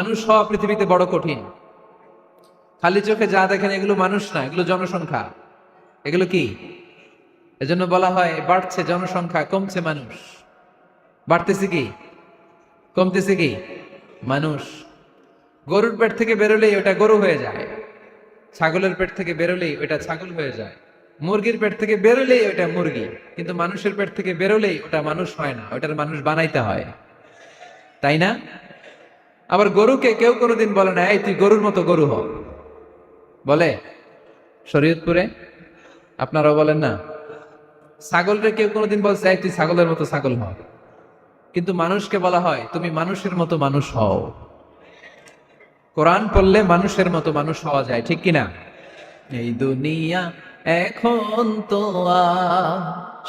মানুষ হওয়া পৃথিবীতে বড় কঠিন। খালি চোখে যা দেখেন এগুলো মানুষ না, এগুলো জনসংখ্যা। এগুলো কি? এজন্য বলা হয় বাড়ছে জনসংখ্যা, কমছে মানুষ। বাড়তেছে কি, কমতেছে কি? মানুষ। গরুর পেট থেকে বেরোলেই ওটা গরু হয়ে যায়, ছাগলের পেট থেকে বেরোলেই ওটা ছাগল হয়ে যায়, মুরগির পেট থেকে বেরোলেই ওটা মুরগি। কিন্তু মানুষের পেট থেকে বেরোলেই ওটা মানুষ হয় না, ওটার মানুষ বানাইতে হয়, তাই না? আবার গরুকে কেউ কোনোদিন বলে না এই তুই গরুর মতো গরু হ, বলে? শরীয়তপুরে আপনারাও বলেন না? ছাগলরে কেউ কোনোদিন বলছে এই তুই ছাগলের মতো ছাগল হ, কিন্তু মানুষকে বলা হয় তুমি মানুষের মতো মানুষ হও। কোরআন পড়লে মানুষের মতো মানুষ হওয়া যায়, ঠিক কিনা? এই দুনিয়া এখন তো আর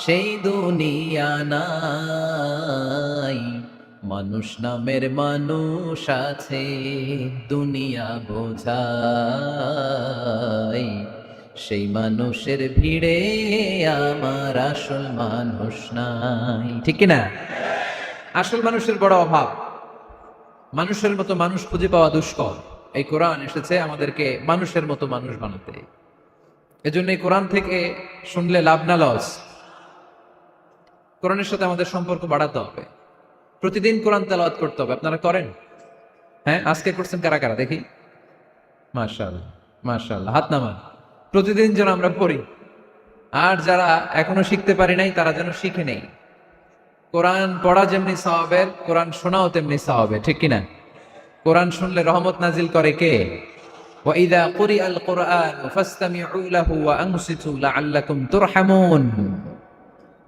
সেই দুনিয়া নাই, মানুষ নামের মানুষ আছে দুনিয়া বোঝাই, সেই মানুষের ভিড়ে আমার আসল মানুষ নাই, ঠিক কিনা? আসল মানুষের বড় অভাব, মানুষের মতো মানুষ খুঁজে পাওয়া দুষ্কর। এই কোরআন এসেছে আমাদেরকে মানুষের মতো মানুষ বানাতে। এজন্য এই কোরআন থেকে শুনলে লাভ না লস। কোরআনের সাথে আমাদের সম্পর্ক বাড়াতে হবে, প্রতিদিন কোরআন তেলাওয়াত করতে হবে। আপনারা করেন? হ্যাঁ, আজকে করছেন কারা কারা দেখি? মাশাআল্লাহ, মাশাআল্লাহ, হাত নামান। প্রতিদিন যেন আমরা পড়ি, আর যারা এখনো শিখতে পারি নাই তারা যেন শিখে নেই। কোরআন পড়া যেমনি সওয়াবের, কোরআন শোনাও তেমনি সওয়াবের, ঠিক কিনা? কোরআন শুনলে রহমত নাজিল করে কে? ওয়াইদা কুরিআল কুরআন ফাসতামিউ লাহু ওয়া আনসিতু লাআল্লাকুম তুরহামুন।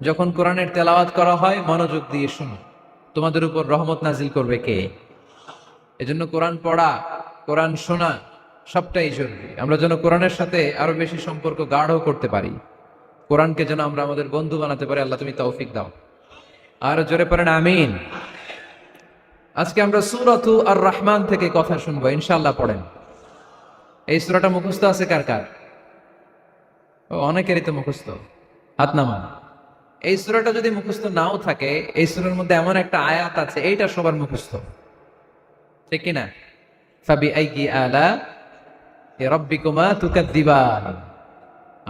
যখন কোরআনের তেলাওয়াত করা হয় মনোযোগ দিয়ে শুনো, তোমাদের উপর রহমত নাজিল করবে কে? এজন্য কোরআন পড়া, কোরআন শোনা সবটাই জরুরি। আমরা যেন কোরআনের সাথে আরো বেশি সম্পর্ক গাঢ় করতে পারি, কোরআনকে যেন আমরা আমাদের বন্ধু বানাতে পারি। আল্লাহ তুমি তৌফিক দাও। আর জোরে পড়েন আমিন। আজকে আমরা সূরাতু আর রহমান থেকে কথা শুনবো ইনশাআল্লাহ। পড়েন। এই সূরাটা মুখস্থ আছে কার কার? অনেকেরই তো মুখস্থ, হাত নামান। এই সূরাটা যদি মুখস্থ নাও থাকে, এই সূরার মধ্যে এমন একটা আয়াত আছে এইটা সবার মুখস্থ, ঠিক কিনা? ফাবিআইয়ি আলা রাব্বিকুমা তুকাদ্দিবান।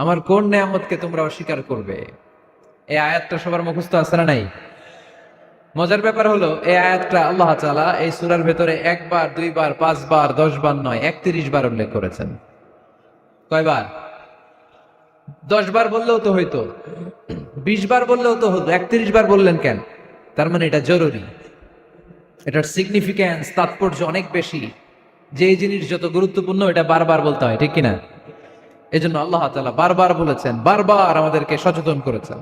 আমার কোন নিয়ামতকে তোমরা অস্বীকার করবে? এই আয়াতটা সবার মুখস্থ আছে না নাই? মজার ব্যাপার হলো এই আয়াতটা আল্লাহ তাআলা এই সূরার ভেতরে একবার, দুইবার, 5 বার, 10 বার নয়, 31 বার উল্লেখ করেছেন। কয়বার? 10 বার বললেও তো হইতো, 20 বার বললেও তো হতো, 31 বার বললেন কেন? তার মানে এটা জরুরি, এটার সিগনিফিক্যান্স, তাৎপর্য অনেক বেশি। যে জিনিস যত গুরুত্বপূর্ণ এটা বারবার বলতে হয়, ঠিক কিনা? এজন্য আল্লাহ তাআলা বারবার বলেছেন, বারবার আমাদেরকে সচেতন করেছেন।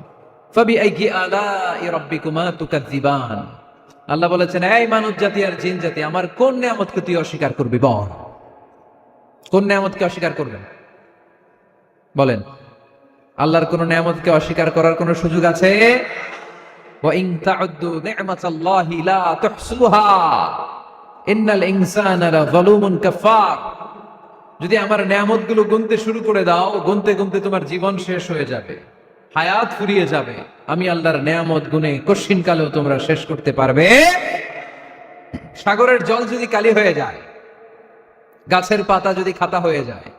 ফাবিআইয়ি আলাই রাব্বিকুমা তুকাযযিবান। আল্লাহ বলেছেন, এই মানব জাতি আর জিন জাতি, আমার কোন নিয়ামতকে তুই অস্বীকার করবি বল? কোন নিয়ামতকে অস্বীকার করবেন বলেন? আল্লাহর কোন নিয়ামতকে অস্বীকার করার কোন সুযোগ আছে? ওয়া ইন তাউদ্দু নি'মাতাল্লাহি লা তুহসুহা ইন্নাল ইনসানা লাযালুমুন কাফার। যদি আমার নিয়ামতগুলো গুনতে শুরু করে দাও, গুনতে গুনতে তোমার জীবন শেষ হয়ে যাবে, হায়াত ফুরিয়ে যাবে। আমি আল্লাহর নিয়ামত গুনে কঠিন কালেও তোমরা শেষ করতে পারবে? সাগরের জল যদি কালি হয়ে যায়, গাছের পাতা যদি খাতা হয়ে যায়,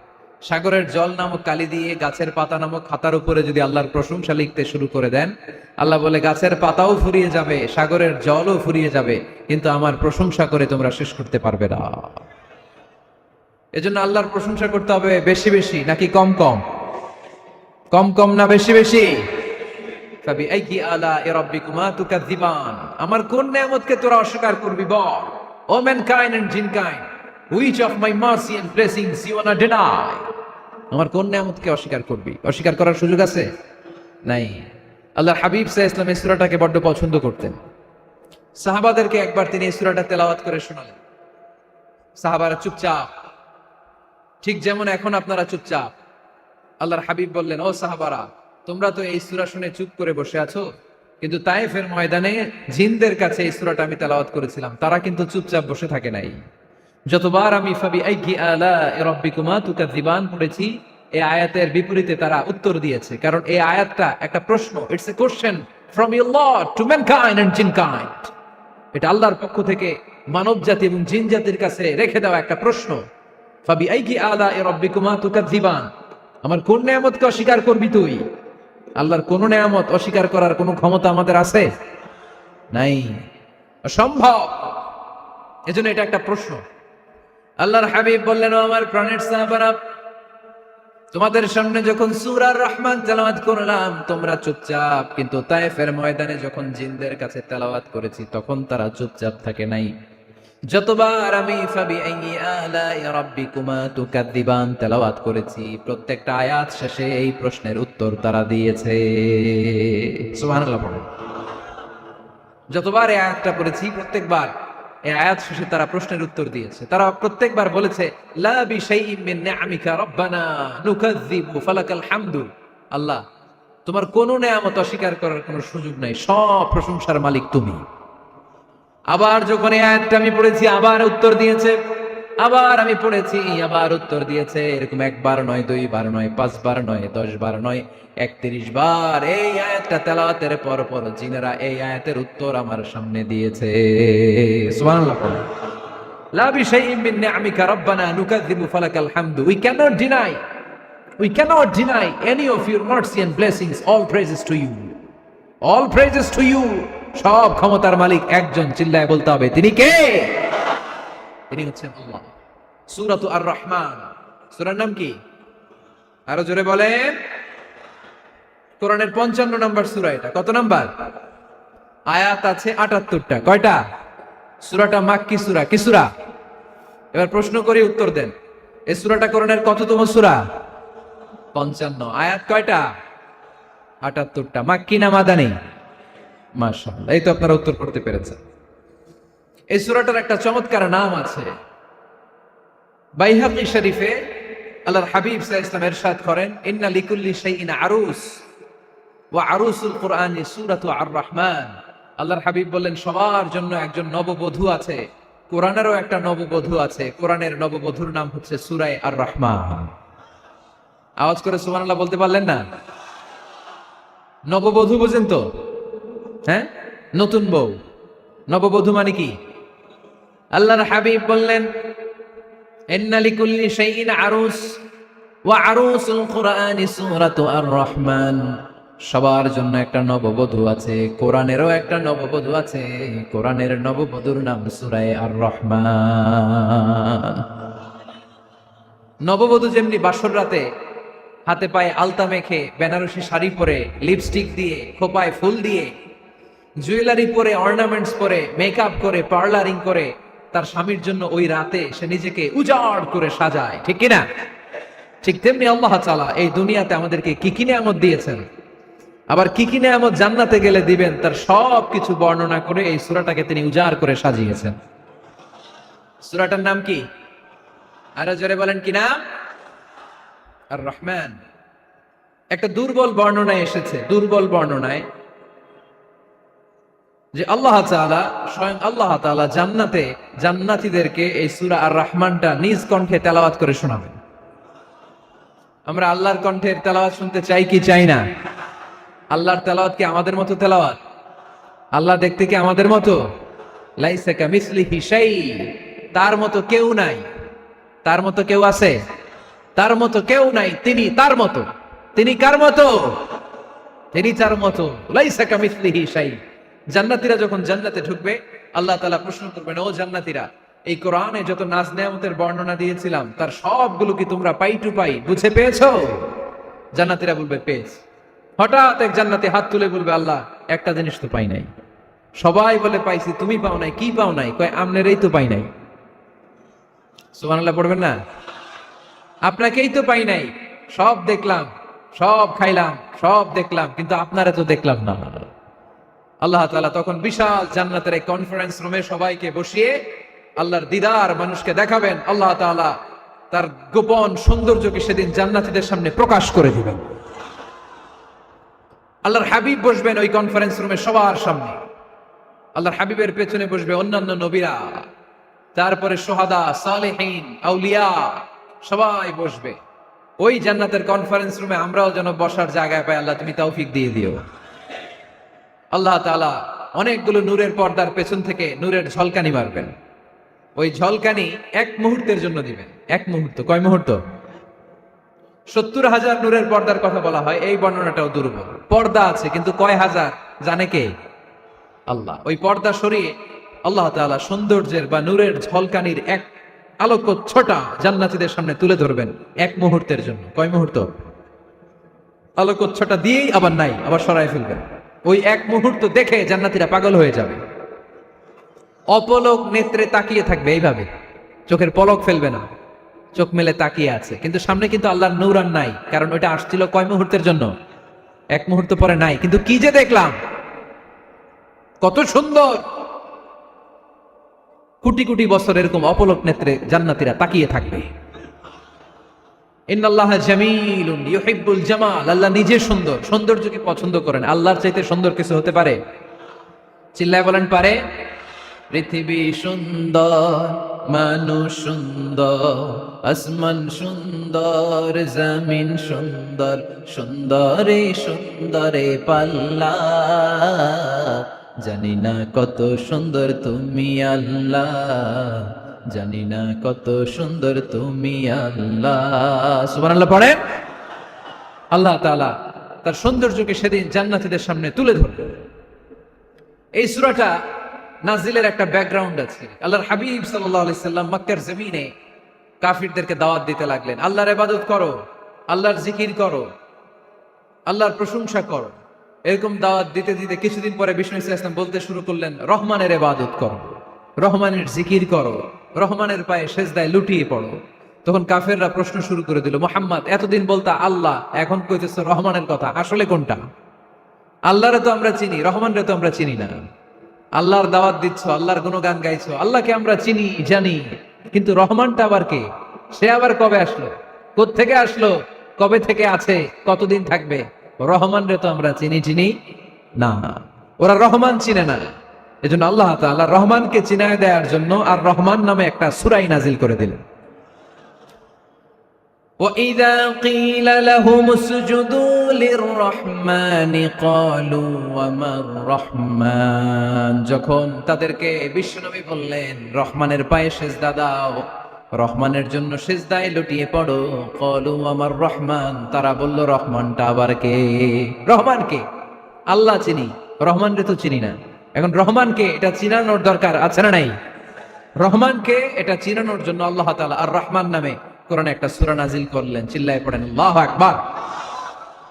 সাগরের জল নামক কালি দিয়ে গাছের পাতা নামক খাতার উপরে যদি আল্লাহর প্রশংসা লিখতে শুরু করে দেন, আল্লাহ বলে গাছের পাতাও ফুরিয়ে যাবে, সাগরের জলও ফুরিয়ে যাবে, কিন্তু আমার প্রশংসা করে তোমরা শেষ করতে পারবে না। এজন্য আল্লাহর প্রশংসা করতে হবে বেশি বেশি নাকি কম কম? কম কম না বেশি বেশি? ফাবিআইয়ি আলাই রাব্বিকুমা তুকাযযিবান। আমার কোন নিয়ামতকে তোরা অস্বীকার করবি বল? O mankind and jinnkind, which of my mercy and blessings you wanna deny? আমার কোন নিয়ামতকে অস্বীকার করবি? অস্বীকার করার সুযোগ আছে? নাই। আল্লাহর হাবিব সাল্লাল্লাহু আলাইহি ওয়াসাল্লাম এই সূরাটাকে বড় পছন্দ করতেন। সাহাবাদেরকে একবার তিনি এই সূরাটা তেলাওয়াত করে শোনালেন। সাহাবারা চুপচাপ, ঠিক যেমন এখন আপনারা চুপচাপ। আল্লাহর হাবিব বললেন, ও সাহাবারা, তোমরা তো এই সূরা শুনে চুপ করে বসে আছো, কিন্তু তায়েফের ময়দানে জিনদের কাছে এই সূরাটা আমি তেলাওয়াত করেছিলাম, তারা কিন্তু চুপচাপ বসে থাকে নাই। যতবার আমি ফাবিআইয়ি আলাই রাব্বিকুমা তুকাযযিবান পড়েছি, এই আয়াতের বিপরীতে তারা উত্তর দিয়েছে, কারণ এই আয়াতটা একটা প্রশ্ন। It's a question from your lord to mankind and jinnkind. এটা আল্লাহর পক্ষ থেকে মানব জাতি এবং জিন জাতির কাছে রেখে দেওয়া একটা প্রশ্ন, ফাবিআইয়ি আলাই রাব্বিকুমা তুকাযযিবান, আমার কোন নেয়ামতকে অস্বীকার করবি তুই? আল্লাহর কোন নেয়ামত অস্বীকার করার কোন ক্ষমতা আমাদের আছে? নাই, অসম্ভব। এজন্য এটা একটা প্রশ্ন। আল্লাহর হাবিব বললেন, ও আমার প্রাণের সাহাবারা, তোমাদের সামনে যখন সূরা আর রহমান তেলাওয়াত করলাম তোমরা চুপচাপ, কিন্তু তায়েফের ময়দানে যখন জিনদের কাছে তেলাওয়াত করেছি তখন তারা চুপচাপ থাকে নাই। যতবার আমি ফাবিআইয়ি আলাই রাব্বিকুমা তুকাযযিবান তেলাওয়াত করেছি, প্রত্যেকটা আয়াত শেষে এই প্রশ্নের উত্তর তারা দিয়েছে। সুবহানাল্লাহ পড়ুন। যতবার এই আয়াতটা পড়েছি প্রত্যেকবার এই আয়াত শেষে তারা প্রশ্নের উত্তর দিয়েছে। তারা প্রত্যেকবার বলেছে, লা বিশাইইন মিন নিআমিকা রাব্বানা নুকাযযিবু ফালাকাল হামদু। আল্লাহ, তোমার কোন নেয়ামত অস্বীকার করার কোনো সুযোগ নাই, সব প্রশংসার মালিক তুমি। আবার যখন এই আয়াতটা আমি পড়েছি আবার উত্তর দিয়েছে, আবার আমি পড়েছি আবার উত্তর দিয়েছে। এরকম একবার নয়, দুইবার নয়, 5 বার নয়, 10 বার নয়, 31 বার এই আয়াতটা তেলাওয়াতের পর পর জিনেরা এই আয়াতের উত্তর আমার সামনে দিয়েছে। সুবহানাল্লাহ। লা বিশাইইন মিন নিআমিকা রাব্বানা নুকাযযিবু ফালাকাল হামদু। We cannot deny any of your mercy and blessings. All praises to you. All praises to you. সব ক্ষমতার মালিক একজন, চিল্লায় বলতে হবে, তিনি কে? তিনি হচ্ছেন আল্লাহ। সূরাতু আর রহমান, সূরার নাম কি? আরো জোরে বলেন। কোরআনের 55 নম্বর সূরা এটা। কত নাম্বার? আয়াত আছে 78টা। কয়টা? সূরাটা মাক্কি সূরা। কি সূরা? এবার প্রশ্ন করি, উত্তর দেন। এই সূরাটা কোরআনের কততম সূরা? 55। আয়াত কয়টা? 78টা। মাক্কি না মাদানী? মাশাআল্লাহ, এই তো আপনারা উত্তর করতে পেরেছেন। এই সূরাটার একটা চমৎকার নাম আছে। বাইহাকী শরীফে আল্লাহর হাবিব সাল্লাল্লাহু আলাইহি ওয়াসাল্লাম ইরশাদ করেন, ইন্না লিকুল্লি শাইইন আরুস ওয়া আরুসুল কুরআনি সূরাতু আর রহমান। আল্লাহর হাবিব বললেন, সবার জন্য একজন নববধূ আছে, কোরআনেরও একটা নববধূ আছে। কোরআনের নববধূর নাম হচ্ছে সূরা আর রহমান। আওয়াজ করে সুবহানাল্লাহ বলতে পারলেন না? নববধূ বুঝেন তো? হ্যাঁ, নতুন বউ। নববধূ মানে কি? আল্লাহর হাবিব বললেন, ইন্না লিকুল্লি শাইইন আরুস ওয়া আরুসুল কুরআনি সূরাতু আর রহমান। সবার জন্য একটা নববধূ আছে, কোরআনেরও একটা নববধূ আছে। কোরআনের নববধূর নাম সূরা আর রহমান। নববধূ যেমনি বাসর রাতে হাতে পায়ে আলতা মেখে, বেনারসি শাড়ি পরে, লিপস্টিক দিয়ে, খোপায় ফুল দিয়ে, জুয়েলারি পরে, অর্নামেন্টস পরে, মেকআপ করে, পার্লারিং করে তার স্বামীর জন্য ওই রাতে সে নিজেকে উজাড় করে সাজায়, ঠিক কিনা? ঠিক তেমনি আল্লাহ তাআলা এই দুনিয়াতে আমাদেরকে কি কি নিয়ামত দিয়েছেন, আবার কি কি নিয়ামত জান্নাতে গেলে দিবেন, তার সব কিছু বর্ণনা করে এই সূরাটাকে তিনি উজাড় করে সাজিয়েছেন। সূরাটার নাম কি? আরো জোরে বলেন, কি নাম? আর রহমান। একটা দুর্বল বর্ণনায় এসেছে, দুর্বল বর্ণনায়, যে আল্লাহ তাআলা, স্বয়ং আল্লাহ তাআলা জান্নাতে জান্নাতীদেরকে এই সূরা আর রহমানটা নিজ কণ্ঠে তেলাওয়াত করে শোনাবেন। আমরা আল্লাহর কণ্ঠের তেলাওয়াত শুনতে চাই কি চাই না? আল্লাহর তেলাওয়াত কি আমাদের মতো তেলাওয়াত? আল্লাহ দেখতে কি আমাদের মতো? লাইসা কামিসলিহি শাই, তার মতো কেউ নাই। তার মতো কেউ আছে? তার মতো কেউ নাই। তিনি তার মতো। তিনি কার মতো? তিনি তার মতো। লাইসা কামিসলিহি শাই। জান্নাতীরা যখন জান্নাতে ঢুকবে, আল্লাহ তাআলা প্রশ্ন করবেন, ও জান্নাতীরা, এই কোরআনে যত নাজ নেয়ামতের বর্ণনা দিয়েছিলাম তার সবগুলো কি তোমরা পাই টু পাই বুঝে পেয়েছো? জান্নাতীরা বলবে পেয়েছি। হঠাৎ এক জান্নাতি হাত তুলে বলবে, আল্লাহ, একটা জিনিস তো পাই নাই। সবাই বলে পাইছি, তুমি পাও নাই। কি পাও নাই? কয়, আমনেরই তো পাই নাই। সুবহানাল্লাহ পড়বেন না? আপনাকেই তো পাই নাই। সব দেখলাম, সব খাইলাম, সব দেখলাম, কিন্তু আপনারা তো দেখলাম না। আল্লাহ তাআলা তখন বিশাল জান্নাতের এক কনফারেন্স রুমে সবাইকে বসিয়ে আল্লাহর দিদার মানুষকে দেখাবেন। আল্লাহ তাআলা তার গোপন সৌন্দর্যকে সেদিন জান্নাতীদের সামনে প্রকাশ করে দিবেন। আল্লাহর হাবিব বসবেন ওই কনফারেন্স রুমে সবার সামনে। আল্লাহর হাবিবের পেছনে বসবে অন্যান্য নবীরা, তারপরে শুহাদা, সালেহীন, আউলিয়া, সবাই বসবে ওই জান্নাতের কনফারেন্স রুমে। আমরাও যেন বসার জায়গায় পাই, আল্লাহ তুমি তৌফিক দিয়ে দিও। আল্লাহ তাআলা অনেকগুলো নূরের পর্দার পেছন থেকে নূরের ঝলকানি মারবেন। ওই ঝলকানি এক মুহূর্তের জন্য দিবেন। এক মুহূর্ত, কয় মুহূর্ত? 70,000 নূরের পর্দার কথা বলা হয়, এই বর্ণনাটাও দুর্বল। পর্দা আছে কিন্তু কয় হাজার জানে কে? আল্লাহ। ওই পর্দা সরিয়ে আল্লাহ তাআলা সৌন্দর্যের বা নূরের ঝলকানির এক আলোকচ্ছটা জান্নাতীদের সামনে তুলে ধরবেন এক মুহূর্তের জন্য। কয় মুহূর্ত? আলোকচ্ছটা দিয়েই আবার নাই, আবার সরাই ফেলবেন। ওই এক মুহূর্ত দেখে জান্নাতীরা পাগল হয়ে যাবে, অপলক নেত্রে তাকিয়ে থাকবে, এইভাবে চোখের পলক ফেলবে না, চোখ মেলে তাকিয়ে আছে। কিন্তু সামনে কিন্তু আল্লাহর নূর আর নাই, কারণ ওইটা আসছিল কয় মুহূর্তের জন্য? এক মুহূর্ত পরে নাই। কিন্তু কি যে দেখলাম, কত সুন্দর! কোটি কোটি বছর এরকম অপলক নেত্রে জান্নাতীরা তাকিয়ে থাকবে। ইন্নাল্লাহা জামিলুন ইউহিব্বুল জামাল। আল্লাহ নিজে সুন্দর, সৌন্দর্যকে পছন্দ করেন। আল্লাহর চাইতে সুন্দর কিছু হতে পারে? চিল্লায় বলেন পারে? পৃথিবী সুন্দর, মানুষ সুন্দর, আসমান সুন্দর, জমিন সুন্দর, সুন্দরে সুন্দরে পাল্লা। জানি না কত সুন্দর তুমি আল্লাহ, জানি না কত সুন্দর তুমি আল্লাহ। সুবহানাল্লাহ পড়েন। আল্লাহ তাআলা তার সৌন্দর্যকে সেদিন জান্নাতীদের সামনে তুলে ধরবেন। এই সূরাটা নাজিলের একটা ব্যাকগ্রাউন্ড আছে। আল্লাহর হাবিব সাল্লাল্লাহু আলাইহি সাল্লাম মক্কার জমিনে কাফিরদেরকে দাওয়াত দিতে লাগলেন, আল্লাহর ইবাদত করো, আল্লাহর জিকির করো, আল্লাহর প্রশংসা করো। এরকম দাওয়াত দিতে দিতে কিছুদিন পরে বিষ্ণু সাল্লাল্লাহু আলাইহি ওয়াসাল্লাম বলতে শুরু করলেন, রহমানের ইবাদত করো, রহমানের জিকির করো, রহমানের পায়ে সেজদায় লুটিয়ে পড়ো। তখন কাফেররা প্রশ্ন শুরু করে দিল, মুহাম্মদ এতদিন বলতা আল্লাহ, এখন কইতেছো রহমানের কথা, আসলে কোনটা? আল্লাহরে তো আমরা চিনি, রহমানরে তো আমরা চিনি না। আল্লাহর দাওয়াত দিচ্ছ, আল্লাহর গুণগান গাইছো, আল্লাহকে আমরা চিনি জানি, কিন্তু রহমানটা আবার কে? সে আবার কবে আসলো, কোত্থেকে আসলো, কবে থেকে আছে, কতদিন থাকবে? রহমান রে তো আমরা চিনি না। ওরা রহমান চিনে না। এজন্য আল্লাহ তাআলা রহমানকে চিনায় দেওয়ার জন্য আর রহমান নামে একটা সূরা নাজিল করে দিলেন। وَإِذَا قِيلَ لَهُمُ اسْجُدُوا لِلرَّحْمَنِ قَالُوا وَمَا الرَّحْمَنُ। যখন তাদেরকে বিশ্বনবী বললেন রহমানের পায়ে সিজদা দাও, রহমানের জন্য সিজদায় লুটিয়ে পড়ো, ক্বালু ওয়ামার রহমান, তারা বলল রহমানটা আবার কে? রহমান কে? আল্লাহ চিনি, রহমানরে তো চিনি না। এখন রহমানকে এটা চিনানোর দরকার আছে না নাই? রহমানকে এটা চিনানোর জন্য আল্লাহ তাআলা আর রহমান নামে কোরআনে একটা সূরা নাজিল করলেন। চিল্লায়ে পড়েন আল্লাহু আকবার।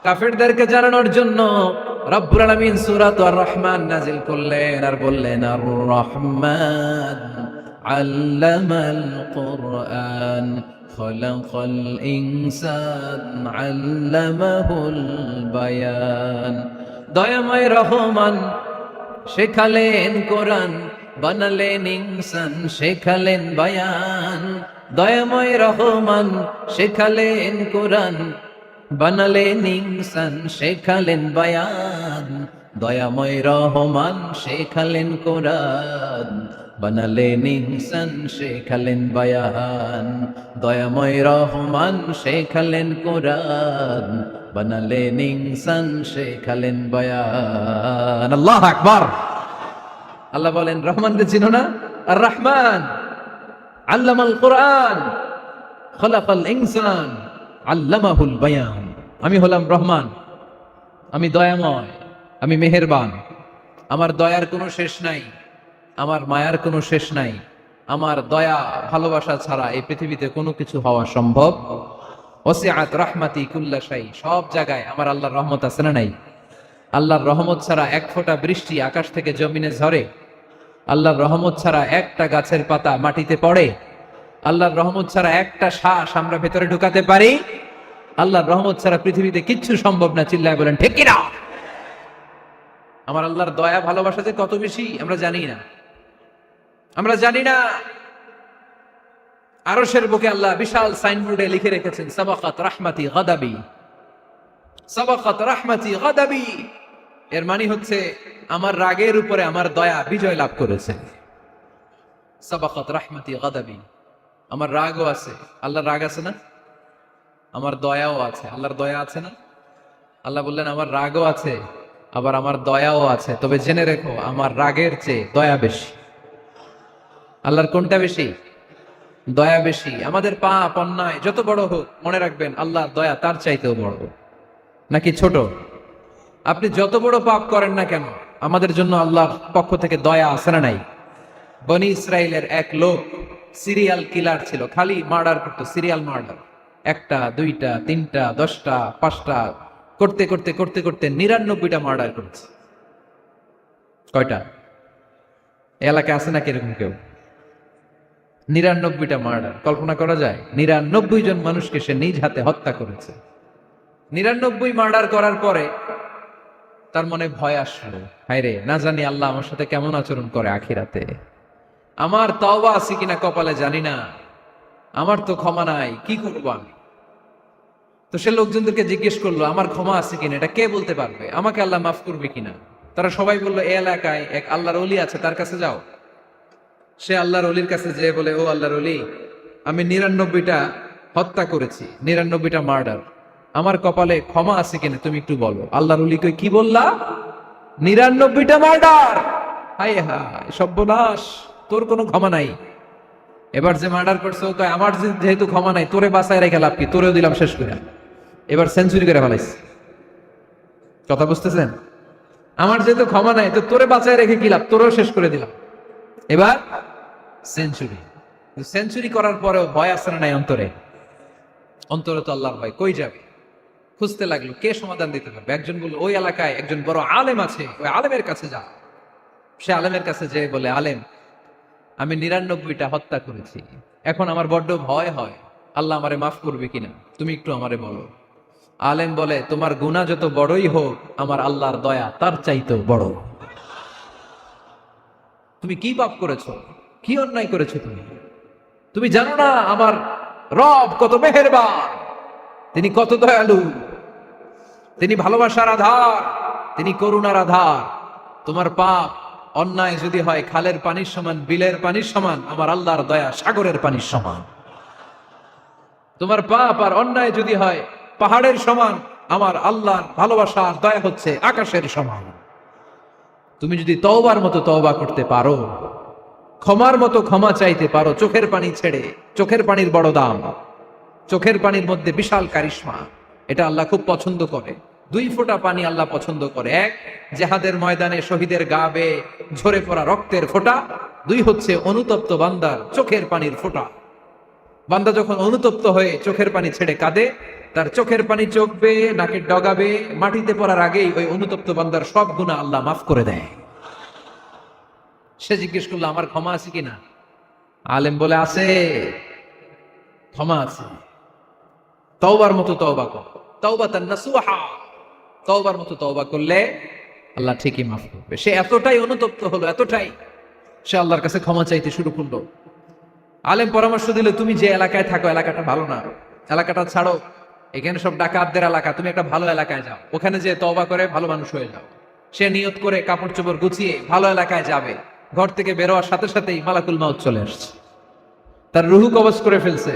কাফেরদেরকে জানানোর জন্য রব্বুল আলামিন সূরাত আর রহমান নাজিল করলেন আর বললেন, আর রহমান আল্লামাল কুরআন খলাকাল ইনসান আল্লামাহুল বায়ান। দয়াময় রহমান শেখালেন কোরআন, বানালেন ইনসান, শেখালেন বায়ান। দয়াময় রহমান শেখালেন কোরআন, বানালেন ইনসান, শেখালেন বায়ান। দয়াময় রহমান শেখালেন কোরআন, বানালেন ইনসান, শেখালেন বায়ান। দয়াময় রহমান শেখালেন কোরআন, বানালেন ইনসান, শেখালেন বায়ান। আল্লাহু আকবার। আল্লাহ বলেন রহমানকে চিনো না? আর রহমান আল্লামাল কোরআন খলাকাল ইনসান আল্লামাহুল বায়ান। আমি হলাম রহমান, আমি দয়াময়, আমি মেহেরবান। আমার দয়ার কোনো শেষ নাই, আমার মায়ার কোনো শেষ নাই। আমার দয়া ভালোবাসা ছাড়া এই পৃথিবীতে কোনো কিছু হওয়া সম্ভব। ওয়াসিআত রাহমাতি কুল্লা শাই। সব জায়গায় আমার আল্লাহর রহমত আছে না নাই? আল্লাহর রহমত ছাড়া এক ফোঁটা বৃষ্টি আকাশ থেকে জমিনে ঝরে? আল্লাহর রহমত ছাড়া একটা গাছের পাতা মাটিতে পড়ে? আল্লাহর রহমত ছাড়া একটা শ্বাস আমরা ভেতরে ঢুকাতে পারি? আল্লাহর রহমত ছাড়া পৃথিবীতে কিচ্ছু সম্ভব না। চিল্লায় বলেন ঠিক কিনা? আমার আল্লাহর দয়া ভালোবাসা যে কত বেশি আমরা জানি না, আমরা জানি না। আরশের বুকে আল্লাহ বিশাল সাইনবোর্ডে লিখে রেখেছেন, সাবাকাত রাহমাতি গাদাবি, সাবাকাত রাহমাতি গাদাবি। এর মানে হচ্ছে আমার রাগের উপরে আমার দয়া বিজয় লাভ করেছে। সাবাকাত রাহমাতি গাদাবি, আমার রাগও আছে, আল্লাহর রাগ আছে না? আমার দয়াও আছে, আল্লাহর দয়া আছে না? আল্লাহ বললেন আমার রাগও আছে, আবার আমার দয়াও আছে, তবে জেনে রেখো আমার রাগের চেয়ে দয়া বেশি। আল্লাহর কোনটা বেশি? দয়া বেশি। আমাদের পাপ অন্যায় যত বড় হোক, মনে রাখবেন আল্লাহর দয়া তার চাইতেও বড়। নাকি ছোট? আপনি যত বড় পাপ করেন না কেন, আমাদের জন্য আল্লাহর পক্ষ থেকে দয়া আছে না নাই? বনি ইসরায়েলের এক লোক সিরিয়াল কিলার ছিল, খালি মার্ডার করতো, সিরিয়াল মার্ডার। একটা, দুইটা, তিনটা, 10টা, 5টা করতে করতে করতে করতে 99টা মার্ডার করেছে। কয়টা? এলাকায় আছে নাকি এরকম কেউ? 99টা মার্ডার, কল্পনা করা যায়? 99 জন মানুষকে সে নিজ হাতে হত্যা করেছে। 99 মার্ডার করার পরে তার মনে ভয় আসলো, হায়রে না জানি আল্লাহ আমার সাথে কেমন আচরণ করে আখিরাতে, আমার তওবা আছে কিনা কপালে জানি না, আমার তো ক্ষমা নাই, কি করবো আমি? তো সে লোকজনদেরকে জিজ্ঞেস করলো, আমার ক্ষমা আছে কিনা, এটা কে বলতে পারবে? আমাকে আল্লাহ মাফ করবে কিনা? তারা সবাই বললো, এই এলাকায় এক আল্লাহর ওলি আছে, তার কাছে যাও। সে আল্লাহর ওলির কাছে যেয়ে বলে, ও আল্লাহর ওলি, আমি 99টা হত্যা করেছি, 99টা মার্ডার, আমার কপালে ক্ষমা আছে কিনা তুমি একটু বলো। আল্লাহর ওলি কই, কি বললা? 99টা মার্ডার? হায় হায় সর্বনাশ, তোর কোনো ক্ষমা নাই। এবার যে মার্ডার করছে ও কয়, আমার যেহেতু ক্ষমা নাই, তোরে বাঁচায় রেখে লাভ কি, তোরেও দিলাম শেষ করে। এবার সেঞ্চুরি করে ফেলাইছে। কথা বুঝতেছেন? আমার যেহেতু ক্ষমা নাই, তো তোরে বাঁচায় রেখে কি লাভ, তোরেও শেষ করে দিলাম। এবার সেঞ্চুরি। সেঞ্চুরি করার পরেও ভয় আসে না নাই অন্তরে? অন্তরে তো আল্লাহর ভয়, কই যাবে? খুঁজতে লাগলো কে সমাধান দিতে পারবে। একজন বলল, ওই এলাকায় একজন বড় আলেম আছে, ওই আলেমের কাছে যা। সে আলেমের কাছে যেয়ে বলে, আলেম, আমি 99টা হত্যা করেছি, এখন আমার বড্ড ভয় হয়, আল্লাহ আমারে মাফ করবে কিনা, তুমি একটু আমারে বলো। আলেম বলে, তোমার গুনাহ যত বড়ই হোক, আমার আল্লাহর দয়া তার চাইতেও বড়। তুমি কি পাপ করেছো, কি অন্যায় করেছো তুমি? তুমি জানো না আমার রব কত মেহেরবান, তিনি কত দয়ালু, তিনি ভালোবাসার আধার, তিনি করুণার আধার। তোমার পাপ অন্যায় যদি হয় খালের পানির সমান, বিলের পানির সমান, আমার আল্লাহর দয়া সাগরের পানির সমান। তোমার পাপ আর অন্যায় যদি হয় পাহাড়ের সমান, আমার আল্লাহর ভালোবাসা আর দয়া হচ্ছে আকাশের সমান। তুমি যদি তওবার মতো তওবা করতে পারো, ক্ষমার মতো ক্ষমা চাইতে পারো, চোখের পানি ছেড়ে, চোখের পানির বড় দাম, চোখের পানির মধ্যে বিশাল কারিশমা, এটা আল্লাহ খুব পছন্দ করে। 2 ফোঁটা পানি আল্লাহ পছন্দ করে। 1, জেহাদের ময়দানে শহীদের গা বেয়ে ঝরে পড়া রক্তের ফোঁটা। 2 হচ্ছে অনুতপ্ত বান্দার চোখের পানির ফোঁটা। বান্দা যখন অনুতপ্ত হয়ে চোখের পানি ছেড়ে কাঁদে, তার চোখের পানি চোখ বেয়ে নাকের ডগা বেয়ে মাটিতে পড়ার আগেই ওই অনুতপ্ত বান্দার সব গুনাহ আল্লাহ মাফ করে দেয়। সে জিজ্ঞেস করলো, আমার ক্ষমা আছে কিনা? আলেম বলে, আছে, ক্ষমা আছে। তওবার মতো তওবা কর, তাওবাতান নাসুহা, তওবার মতো তওবা করলে আল্লাহ ঠিকই মাফ করবে। সে এতটাই অনুতপ্ত হলো, এতটাই, সে আল্লাহর কাছে ক্ষমা চাইতে শুরু করলো। আলেম পরামর্শ দিল, তুমি যে এলাকায় থাকো এলাকাটা ভালো না, এলাকাটা ছাড়ো, এখানে সব ডাকাতদের এলাকা, তুমি একটা ভালো এলাকায় যাও, ওখানে যে তওবা করে ভালো মানুষ হয়ে যাও। সে নিয়ত করে কাপড় চোপড় গুছিয়ে ভালো এলাকায় যাবে। ঘর থেকে বেরোয়ার সাথে সাথেই মালাকুল মাউত চলে আসছে, তার রুহু কবজ করে ফেলছে।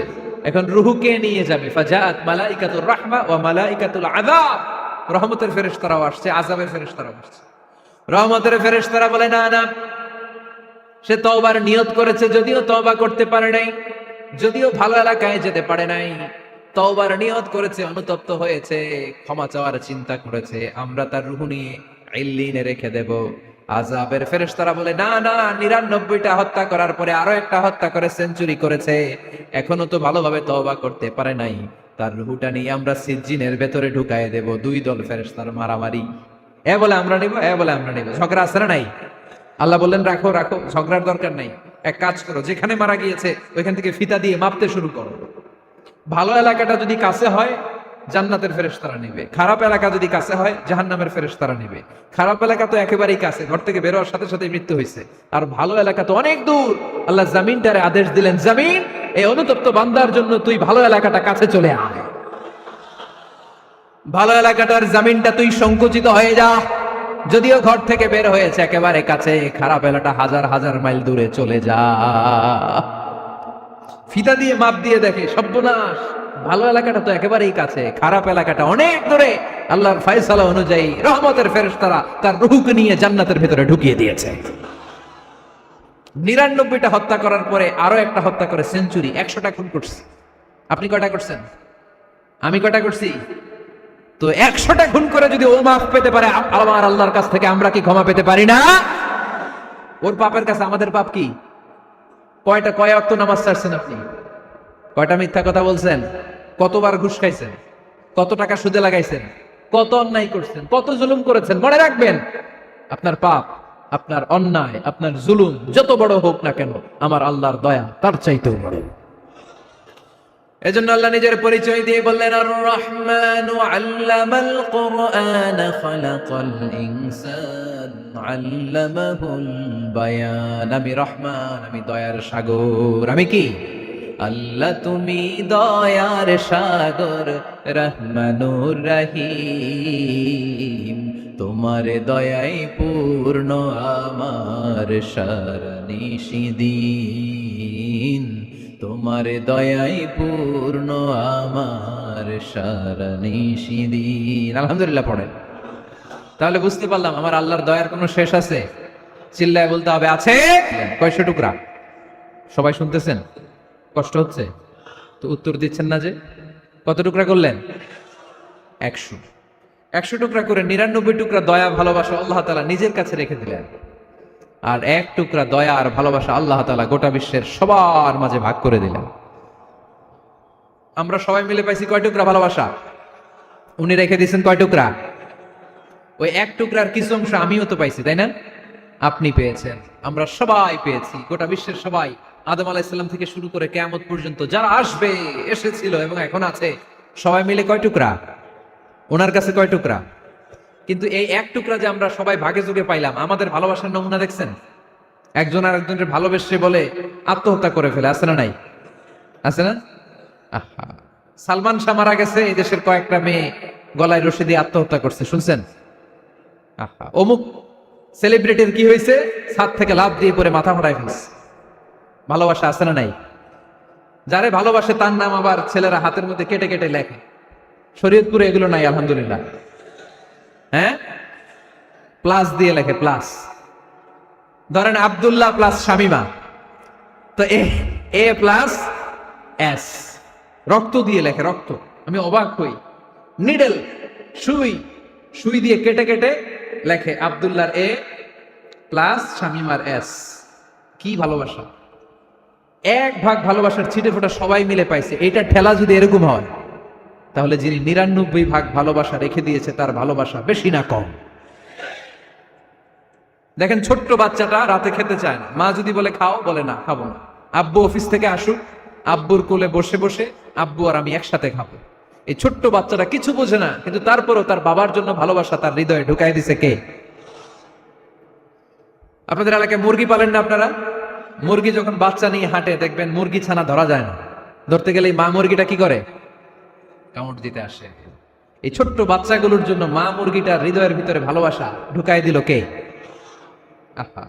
এখন রুহু কে নিয়ে যাবে? ফাজাআত মালাইকাতুর রাহমা ওয়া মালাইকাতুল আযাব, রহমতের ফেরেশতারাও আসছে, আযাবের ফেরেশতারাও আসছে। রহমতের ফেরেশতারা বলে, না না, সে তওবার নিয়ত করেছে, যদিও তওবা করতে পারে নাই, যদিও ভালো এলাকায় যেতে পারে নাই, তওবার নিয়ত করেছে, অনুতপ্ত হয়েছে, ক্ষমা চাওয়ার চিন্তা করেছে, আমরা তার রুহু নিয়ে ইল্লিনে রেখে দেব। আযাবের ফেরেশতারা বলে, না না, 99টা হত্যা করার পরে আরো একটা হত্যা করে সেঞ্চুরি করেছে, এখনো তো ভালোভাবে তওবা করতে পারে নাই, তার রুহুটা নিয়ে আমরা সিজ্জিনের ভেতরে ঢুকায় দেব। 2 দল ফেরেশতার মারামারি, এ বলে আমরা নেব, এ বলে আমরা নেব, ঝগড়া আছে না নাই? আল্লাহ বললেন, রাখো রাখো, ঝগড়ার দরকার নাই, এক কাজ করো, যেখানে মারা গিয়েছে ওইখান থেকে ফিতা দিয়ে মাপতে শুরু করো। ভালো এলাকাটা যদি কাছে হয় জান্নাতের ফেরেশতারা নেবে, খারাপ এলাকা যদি কাছে হয় জাহান্নামের ফেরেশতারা নেবে। খারাপ এলাকা তো একেবারেই কাছে, ঘর থেকে বের হওয়ার সাথে সাথে মৃত্যু হয়েছে, আর ভালো এলাকা তো অনেক দূর। আল্লাহ জামিনটারে আদেশ দিলেন, জামিন, এই অনুতপ্ত বান্দার জন্য তুই ভালো এলাকাটা কাছে চলে আয়, ভালো এলাকাটার জামিনটা তুই সংকুচিত হয়ে যা। যদিও ঘর থেকে বের হয়েছে একেবারে কাছে, খারাপ এলাকা হাজার হাজার মাইল দূরে চলে যা। ফিতা দিয়ে মাপ দিয়ে দেখে, সর্বনাশ, ভালো এলাকাটা তো একেবারেই কাছে, খারাপ এলাকাটা অনেক দূরে। আল্লাহর ফয়সালা অনুযায়ী রহমতের ফেরেশতারা তার রূহকে নিয়ে জান্নাতের ভেতরে ঢুকিয়ে দিয়েছে। 99টা হত্যা করার পরে আরো একটা হত্যা করে সেঞ্চুরি, 100টা খুন করছে। আপনি কয়টা করছেন? আমি কয়টা করছি? তো 100টা খুন করে যদি ও মাফ পেতে পারে আমার আল্লাহর কাছ থেকে, আমরা কি ক্ষমা পেতে পারি না? ওর পাপের কাছে আমাদের পাপ কি? কয় ওয়াক্ত নামাজ ছাড়ছেন আপনি? কয়টা মিথ্যা কথা বলছেন? কতবার ঘুষ খাইছেন? কত টাকা সুদে লাগাইছেন? কত অন্যায় করছেন? কত জুলুম করেছেন? মনে রাখবেন, আপনার পাপ, আপনার অন্যায়, আপনার জুলুম যত বড় হোক না কেন, আমার আল্লাহর দয়া তার চাইতেও বড়। এজন্য আল্লাহ নিজের পরিচয় দিয়ে বললেন, আর রহমানু আল্লামাল কুরআন খালাকাল ইনসান আল্লামাহুল বায়ান। আমি রহমান, আমি দয়ার সাগর। আমি কি? আল্লাহ তুমি দয়ার সাগর, রহমানুর রহিম। তোমার দয়াই পূর্ণ আমার সারা নিশিদিন। তোমার দয়াই পূর্ণ আমার সারা নিশিদিন। আলহামদুলিল্লাহ পড়েন। তাহলে বুঝতে পারলাম আমার আল্লাহর দয়ার কোনো শেষ আছে? চিল্লায় বলতে হবে, আছে। কয়শো টুকরা? সবাই শুনতেছেন? কষ্ট হচ্ছে তো উত্তর দিচ্ছেন না যে? কত টুকরা করলেন? 100। 100 টুকরা করে 99 টুকরা দয়া ভালোবাসা আল্লাহ তাআলা নিজের কাছে রেখে দিলেন, আর 1 টুকরা দয়া আর ভালোবাসা আল্লাহ তাআলা গোটা বিশ্বের সবার মাঝে ভাগ করে দিলেন। আমরা সবাই মিলে পাইছি কয় টুকরা ভালোবাসা? উনি রেখে দিয়েছেন কয় টুকরা? ওই 1 টুকরার কিছু অংশ আমিও তো পাইছি, তাই না? আপনি পেয়েছেন, আমরা সবাই পেয়েছি, গোটা বিশ্বের সবাই, আদম আলাইহিস সালাম থেকে শুরু করে কিয়ামত পর্যন্ত যারা আসবে, এসেছিল এবং এখন আছে, সবাই মিলে কয় টুকরা? ওনার কাছে কয় টুকরা? কিন্তু এই 1 টুকরা যে আমরা সবাই ভাগে যুগে পাইলাম, আমাদের ভালোবাসার নমুনা দেখছেন? একজন আর একজনের ভালোবেসে বলে আত্মহত্যা করে ফেলে, আছে না নাই? আছে না? আহা, সালমান শাহ মারা গেছে, এই দেশের কয়েকটা মেয়ে গলায় রশি দিয়ে আত্মহত্যা করছে, শুনছেন? আহা, অমুক সেলিব্রিটির কি হয়েছে, ছাদ থেকে লাফ দিয়ে পরে মাথা ফাটায় ফেলছে। ভালোবাসা আছে না নাই? যারে ভালোবাসে তার নাম আবার ছেলেরা হাতের মধ্যে কেটে কেটে লেখে। শরীয়তপুরে এগুলো নাই আলহামদুলিল্লাহ। হ্যাঁ, প্লাস দিয়ে লেখে, প্লাস। ধরেন আব্দুল্লাহ প্লাস শামিমা, তো এ প্লাস এস, রক্ত দিয়ে লেখে, রক্ত। আমি অবাক হই, নিডেল, সুই, সুই দিয়ে কেটে কেটে লেখে আব্দুল্লাহর এ প্লাস শামিমার এস। কি ভালোবাসা! 1 ভাগ ভালোবাসার ছিটে ফোটা সবাই মিলে পাইছে। এইটা ঠেলা যদি এরকম হয়, তাহলে যিনি 99 ভাগ ভালোবাসা রেখে দিয়েছে তার ভালোবাসা বেশি না কম? দেখেন, ছোট্ট বাচ্চাটা রাতে খেতে চায় না, মা যদি বলে খাও, বলে না, খাবো না। আব্বু অফিস থেকে আসুক, আব্বুর কোলে বসে বসে আব্বু আর আমি একসাথে খাবো। এই ছোট্ট বাচ্চাটা কিছু বোঝে না, কিন্তু তারপরও তার বাবার জন্য ভালোবাসা তার হৃদয়ে ঢুকাই দিছে কে? আপনাদের এলাকায় মুরগি পালেন না আপনারা? মুরগি যখন বাচ্চা নিয়ে হাঁটে, দেখবেন মুরগি ছানা ধরা যায় না, ধরতে গেলে মা মুরগিটা কি করে? কামড় দিতে আসে। এই ছোট্ট বাচ্চাগুলোর জন্য মা মুরগিটার হৃদয়ের ভিতরে ভালোবাসা ঢুকাই দিল কে? আহা,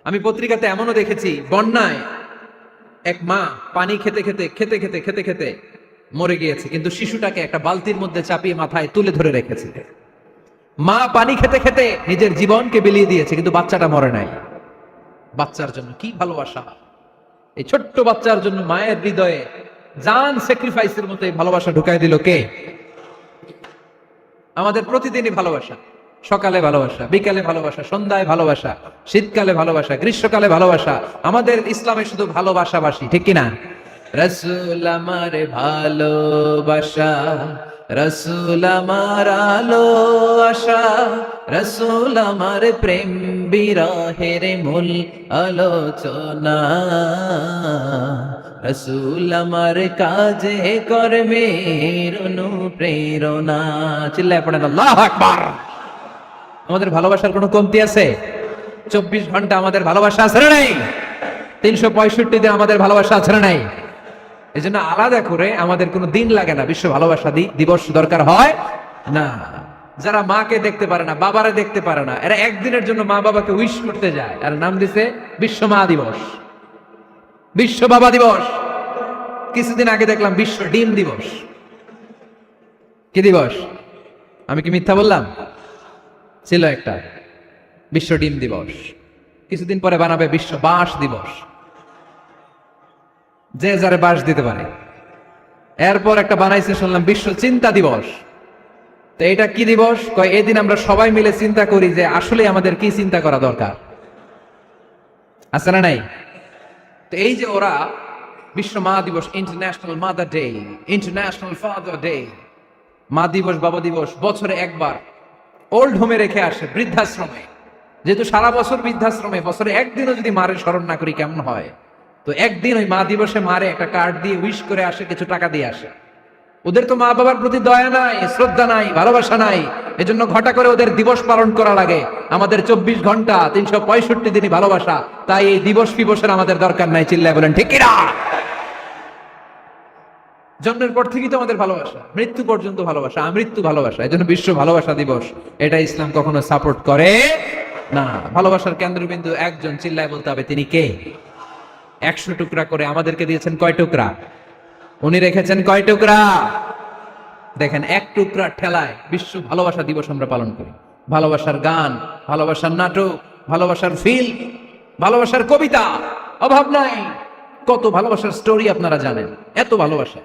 আমি পত্রিকাতে এমনও দেখেছি, বন্যায় এক মা পানি খেতে খেতে খেতে খেতে খেতে খেতে মরে গিয়েছে, কিন্তু শিশুটাকে একটা বালতির মধ্যে চাপিয়ে মাথায় তুলে ধরে রেখেছে। মা পানি খেতে খেতে নিজের জীবনকে বিলিয়ে দিয়েছে, কিন্তু বাচ্চাটা মরে নাই। বাচ্চার জন্য কি ভালোবাসা! এই ছোট্ট বাচ্চার জন্য মায়ের হৃদয়ে জান স্যাক্রিফাইসের মতো এই ভালোবাসা ঢুকাই দিল কে? আমাদের প্রতিদিনই ভালোবাসা, সকালে ভালোবাসা, বিকালে ভালোবাসা, সন্ধ্যায় ভালোবাসা, শীতকালে ভালোবাসা, গ্রীষ্মকালে ভালোবাসা। আমাদের ইসলামে শুধু ভালোবাসাবাসী, ঠিক কিনা? রাসূল আমার ভালোবাসা, রাসূল আমার আলো আশা, রাসূল আমার প্রেম বিরহের মূল আলোচনা, রাসূল আমার কাজে কর্মের অনুপ্রেরণা। চিল্লায় পড়েন আল্লাহু আকবার। আমাদের ভালোবাসার কোনো কমতি আছে? 24 ঘন্টা আমাদের ভালোবাসা আছে না নাই? 365 দিন আমাদের ভালোবাসা আছে না নাই? এই জন্য আলাদা করে আমাদের কোনো দিন লাগে না, বিশ্ব ভালোবাসা দিবস দরকার হয় না। যারা মাকে দেখতে পারে না, বাবারে দেখতে পারে না, এরা একদিনের জন্য মা বাবাকে উইশ করতে যায়, আর নাম দিছে বিশ্ব মা দিবস, বিশ্ব বাবা দিবস। কিছুদিন আগে দেখলাম বিশ্ব ডিম দিবস। কি দিবস? আমি কি মিথ্যা বললাম? ছিল একটা বিশ্ব ডিম দিবস। কিছুদিন পরে বানাবে বিশ্ব বাঁশ দিবস, যে যারে বাঁশ দিতে পারে। এরপর একটা বানাইছে শুনলাম বিশ্ব চিন্তা দিবস। তো এটা কি দিবস? কয় এই দিন আমরা সবাই মিলে চিন্তা করি যে আসলে আমাদের কি চিন্তা করা দরকার, আছে না নাই? তো এই যে ওরা বিশ্ব মা দিবস, international mother day, international father day, মা দিবস বাবা দিবস বছরে একবার ওল্ড হোমে রেখে আসে, বৃদ্ধাশ্রমে। যেহেতু সারা বছর বৃদ্ধাশ্রমে, বছরে একদিনও যদি মারে স্মরণ না করি কেমন হয়? তো একদিন ওই মা দিবসে মারে একটা কার্ড দিয়ে উইশ করে আসে, কিছু টাকা দিয়ে আসে। ওদের তো মা বাবার প্রতি দয়া নাই, শ্রদ্ধা নাই, ভালোবাসা নাই, এজন্য ঘটা করে ওদের দিবস পালন করা লাগে। আমাদের 24 ঘন্টা 365 দিনই ভালোবাসা, তাই এই দিবস ফিবসের আমাদের দরকার নাই। চিল্লায় বলেন ঠিক কিনা? জন্মের পর থেকেই তো আমাদের ভালোবাসা, মৃত্যু পর্যন্ত ভালোবাসা, আমৃত্যু ভালোবাসা। এই জন্য বিশ্ব ভালোবাসা দিবস, এটা ইসলাম কখনো সাপোর্ট করে না। ভালোবাসার কেন্দ্রবিন্দু একজন, চিল্লায় বলতে হবে তিনি কে? 100 টুকরা করে আমাদেরকে দিয়েছেন কয় টুকরা? উনি রেখেছেন কয় টুকরা? দেখেন, এক টুকরা ঠেলায় বিশ্ব ভালোবাসা দিবস আমরা পালন করি। ভালোবাসার গান, ভালোবাসার নাটক, ভালোবাসার ফিল্ম, ভালোবাসার কবিতা, অভাব নাই। কত ভালোবাসার স্টোরি আপনারা জানেন, এত ভালোবাসা।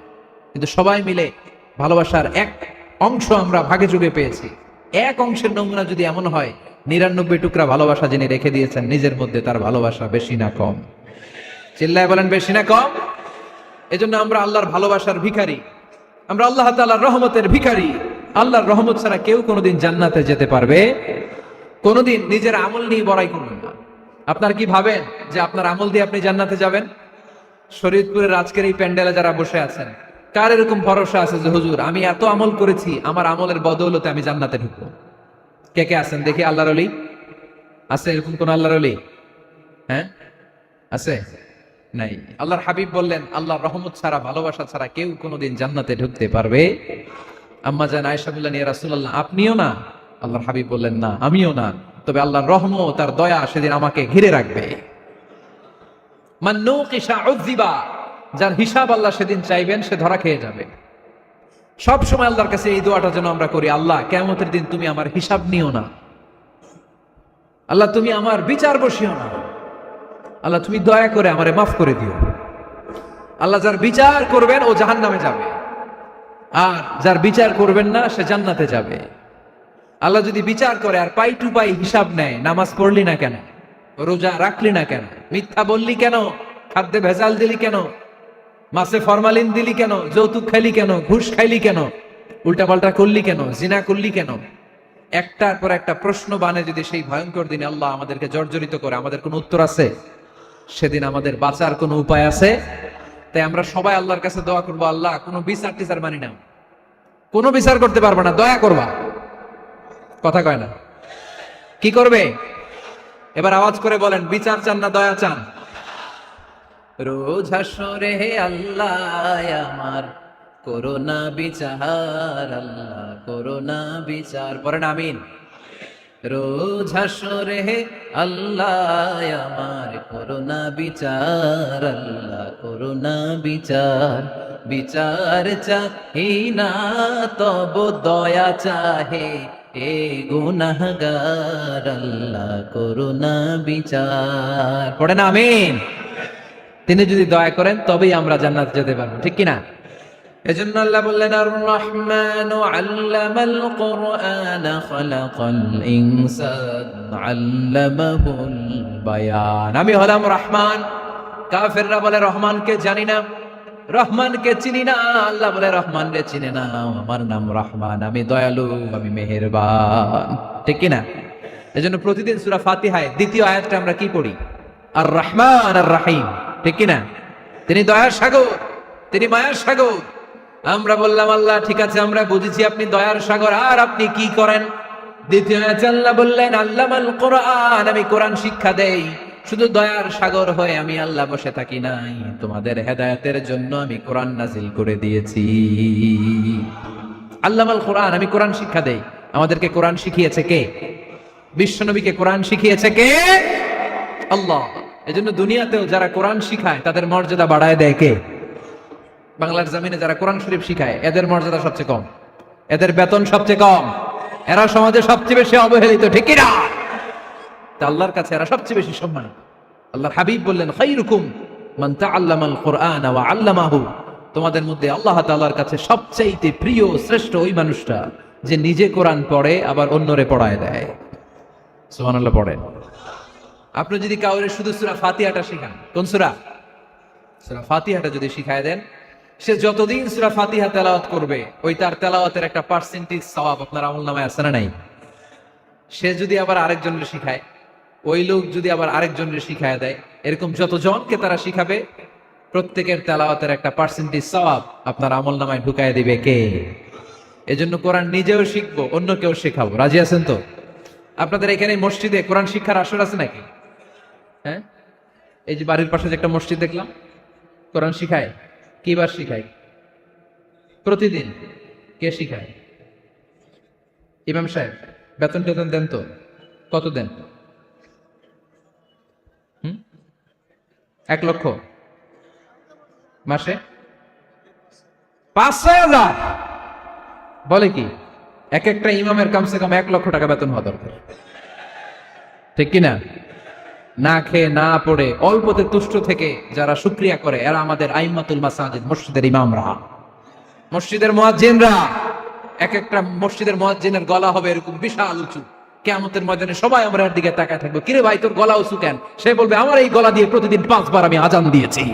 কিন্তু সবাই মিলে ভালোবাসার এক অংশ আমরা ভাগে যুগে পেয়েছি। এক অংশের নমুনা যদি এমন হয়, 99 টুকরা ভালোবাসা যিনি রেখে দিয়েছেন নিজের মধ্যে, তার ভালোবাসা বেশি না কম? চিল্লায় বলেন বেশি না কম? এজন্য আমরা আল্লাহর ভালোবাসার ভিখারি, আমরা আল্লাহ তাআলার রহমতের ভিখারি। আল্লাহর রহমত ছাড়া কেউ কোনোদিন জান্নাতে যেতে পারবে? কোনোদিন নিজের আমল নিয়ে বড়াই করবেন না। আপনার কি ভাবেন যে আপনার আমল দিয়ে আপনি জান্নাতে যাবেন? শরীয়তপুরের আজকের এই প্যান্ডেলে যারা বসে আছেন, কার এরকম ভরসা আছে যে হুজুর আমি এত আমল করেছি, আমার আমলের বদৌলতে আমি জান্নাতে ঢুকবো? কে কে আছেন দেখি? আল্লাহর ওলি আছে এরকম কোন? আল্লাহর ওলি হ্যাঁ আছে? নাই। আল্লাহর হাবিব বললেন আল্লাহর রহমত ছাড়া, ভালোবাসা ছাড়া কেউ কোনোদিন জান্নাতে ঢুকতে পারবে? আম্মা জান আয়েশা বললেন, ইয়া রাসূলুল্লাহ আপনিও না? আল্লাহর হাবিব বললেন, না আমিও না, তবে আল্লাহর রহমত তার দয়া সেদিন আমাকে ঘিরে রাখবে। মান নুকিশা উযিবা, যার হিসাব আল্লাহ সেদিন চাইবেন সে ধরা খেয়ে যাবে। সব সময় আল্লাহর কাছে এই দোয়াটা যেন আমরা করি, আল্লাহ কিয়ামতের দিন তুমি আমার হিসাব নিও না, আল্লাহ তুমি আমার বিচার বসিও না, আল্লাহ তুমি দয়া করে আমারে মাফ করে দিও। আল্লাহ যার বিচার করবেন ও জাহান্নামে যাবে, আর যার বিচার করবেন না সে জান্নাতে যাবে। আল্লাহ যদি বিচার করে আর পাই টু পাই হিসাব নেয়, নামাজ পড়লি না কেন, রোজা রাখলি না কেন, মিথ্যা বললি কেন, খাদ্যে ভেজাল দিলি কেন, মাছে ফরমালিন দিলি কেন, যৌতুক খাইলি কেন, ঘুষ খাইলি কেন, উল্টাপাল্টা করলি কেন, জিনা করলি কেন, একটার পর একটা প্রশ্ন বানে যদি সেই ভয়ঙ্কর দিনে আল্লাহ আমাদেরকে জর্জরিত করে, আমাদের কোনো উত্তর আছে? সেদিন আমাদের বাঁচার কোনো উপায় আছে? তাই আমরা সবাই আল্লাহর কাছে দোয়া করবো, আল্লাহ কোনো বিচার টিচার মানি না, কোনো বিচার করতে পারবে না, দয়া করবা। কথা কয় না? কি করবে? এবার আওয়াজ করে বলেন, বিচার চান না দয়া চান? রোজ হাসরে হে আল্লাহ আমার করোনা বিচার, আল্লাহ করোনা বিচার, পড়েন আমিন। রোজ হাসরে হে আল্লাহ আমার করোনা বিচার, আল্লাহ করোনা বিচার। বিচার চাহি না তব দয়া চাহে এ গুনাহগার, আল্লাহ করোনা বিচার। পড়েন আমিন। তিনি যদি দয়া করেন তবেই আমরা জান্নাত যেতে পারবো, ঠিক কিনা? এজন্য আল্লাহ বললেন, আর রহমানু আল্লামাল কুরআন খালাকাল ইনসান আল্লামাহুল বায়ান। আমি হলাম রহমান। কাফেররা বলে রহমানকে জানি না, রহমানকে চিনি না। আল্লাহ বলে রহমান রে চিনে না, আমার নাম রহমান, আমি দয়ালু, আমি মেহেরবান, ঠিক কিনা? এজন্য প্রতিদিন সূরা ফাতিহায় দ্বিতীয় আয়াতটা আমরা কি পড়ি? আর রহমান আর রাহিম, ঠিক কিনা? তিনি দয়ার সাগর, তিনি মায়ার সাগর। আমরা বললাম আল্লাহ ঠিক আছে আমরা বুঝেছি আপনি দয়ার সাগর, আর আপনি কি করেন? দ্বিতীয় আয়াতে আল্লাহ বললেন আল্লামাল কোরআন, আমি কোরআন শিক্ষা দেই। শুধু দয়ার সাগর হয়ে আমি আল্লাহ বসে থাকি নাই, তোমাদের হেদায়েতের জন্য আমি কোরআন নাজিল করে দিয়েছি। আল্লামাল কোরআন, আমি কোরআন শিক্ষা দেই। আমাদেরকে কোরআন শিখিয়েছে কে? বিশ্বনবীকে কোরআন শিখিয়েছে কে? আল্লাহ। এজন্য দুনিয়াতেও যারা কোরআন শিখায় তাদের মর্যাদা বাড়ায় দেয় কে? বাংলার জমিনে যারা কোরআন শরীফ শিখায় এদের মর্যাদা সবচেয়ে কম, এদের বেতন সবচেয়ে কম, এরা সমাজে সবচেয়ে বেশি অবহেলিত, ঠিক কিনা? তা আল্লাহর কাছে এরা সবচেয়ে বেশি সম্মানিত। আল্লাহর হাবিব বললেন, খায়রুকুম মান তাআল্লামাল কুরআন ওয়া আল্লামাহু, তোমাদের মধ্যে আল্লাহ তাআলার কাছে সবচেয়ে প্রিয় শ্রেষ্ঠ ওই মানুষটা যে নিজে কোরআন পড়ে আবার অন্যরে পড়ায় দেয়। সুবহানাল্লাহ পড়েন। আপনি যদি কাউরে শুধু সূরা ফাতিহাটা শিখান, কোন সূরা? সূরা ফাতিহাটা যদি শিখায় দেন, সে যতদিন সূরা ফাতিহা তেলাওয়াত করবে ওই তার তেলাওয়াতের একটা পার্সেন্টেজ সওয়াব আপনার আমলনামায় আছে না নাই? সে যদি আবার আরেকজনের শিখায়, ওই লোক যদি আবার আরেকজনের শিখায় দেয়, এরকম যতজনকে তারা শিখাবে প্রত্যেকের তেলাওয়াতের একটা পার্সেন্টেজ সওয়াব আপনার আমলনামায় ঢুকায় দিবে কে? এজন্য কোরআন নিজেও শিখবো, অন্যকেও শেখাবো। রাজি আছেন তো? আপনাদের এখানে মসজিদে কোরআন শিক্ষার আসর আছে নাকি? হ্যাঁ, এই যে বাড়ির পাশে যে একটা মসজিদ দেখলাম, কোরআন শিখায়। কিবার শিখায়? প্রতিদিন। কে শিখায়? ইমাম সাহেব। বেতন টেতন দেন তো? কত দেন? 1 লক্ষ মাসে? 5-6 হাজার? বলে কি? এক একটা ইমামের কমসে কম 1 লক্ষ টাকা বেতন হওয়া দরকার, ঠিক কিনা? না খেয়ে না পড়ে অল্পতে তুষ্ট থেকে যারা শুকরিয়া করে এরা আমাদের আইম্মাতুল মাসাজিদ, মসজিদের ইমামরা, মসজিদের মুয়াজ্জিনরা। এক একটা মসজিদের মুয়াজ্জিনের গলা হবে এরকম বিশাল উঁচু। কিয়ামতের ময়দানে সবাই আমরা এর দিকে তাকায় থাকবো, কিরে ভাই তোর গলা উঁচু কেন? সে বলবে, আমার এই গলা দিয়ে প্রতিদিন 5 বার আমি আজান দিয়েছি।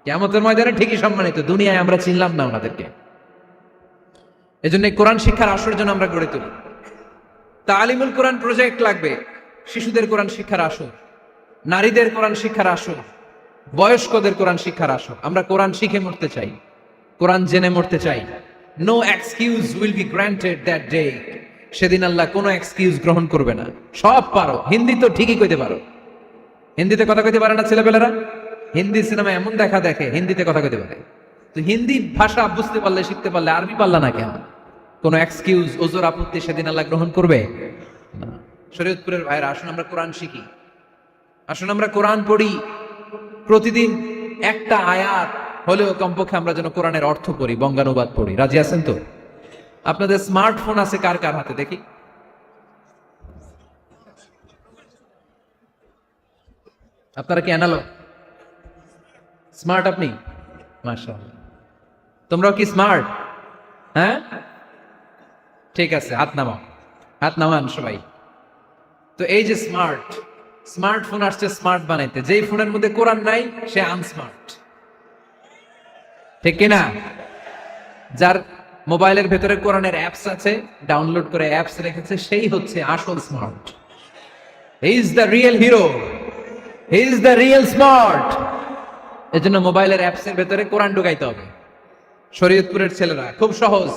কিয়ামতের ময়দানে ঠিকই সম্মানিত, দুনিয়ায় আমরা চিনলাম না ওনাদেরকে। এজন্য কোরআন শিক্ষার আসর যেন আমরা গড়ে তুলি। তালিমুল কোরআন প্রজেক্ট লাগবে, শিশুদের কোরআন শিক্ষার আসর, নারীদের কোরআন শিক্ষার আসর, বয়স্কদের কোরআন শিক্ষার আসর। আমরা কোরআন শিখে মরতে চাই, কোরআন জেনে মরতে চাই। No excuse will be granted that day. সেদিন আল্লাহ কোনো এক্সকিউজ গ্রহণ করবে না। সব পারো, হিন্দি তো ঠিকই কইতে পারো। হিন্দিতে কথা কইতে পারে না ছেলেপেলেরা? হিন্দি সিনেমা এমন দেখা দেখে হিন্দিতে কথা কইতে পারে। তো হিন্দি ভাষা বুঝতে পারলে, শিখতে পারলে আরবি পারলা না কেন? কোনো এক্সকিউজ, ওজোর, আপত্তি সেদিন আল্লাহ গ্রহণ করবে না। শরীয়তপুরের ভাইরা, আসুন আমরা কোরআন শিখি, আসুন আমরা কোরআন পড়ি। প্রতিদিন একটা আয়াত হলেও কমপক্ষে আমরা যেন কোরআনের অর্থ পড়ি, বঙ্গানুবাদ পড়ি। রাজি আছেন তো? আপনাদের স্মার্টফোন আছে কার কার হাতে দেখি? আপনারা কি অ্যানালগ? স্মার্ট আপনি? মাশাআল্লাহ। তোমরাও কি স্মার্ট? হ্যাঁ, ঠিক আছে, হাত নামাও, হাত নামান সবাই। তো এই যে স্মার্টফোন আসছে স্মার্ট বানাইতে, যেই ফোনের মধ্যে কোরআন নাই সে আনস্মার্ট, ঠিক কিনা? যার মোবাইলের ভেতরে কোরআনের অ্যাপস আছে, ডাউনলোড করে অ্যাপস রেখেছে, সেই হচ্ছে আসল smart. He is the real hero, he is the real smart. এজন্য মোবাইলের অ্যাপস এর ভেতরে কোরআন ঢুকাইতে হবে। শরীয়তপুরের ছেলেরা খুব সহজ,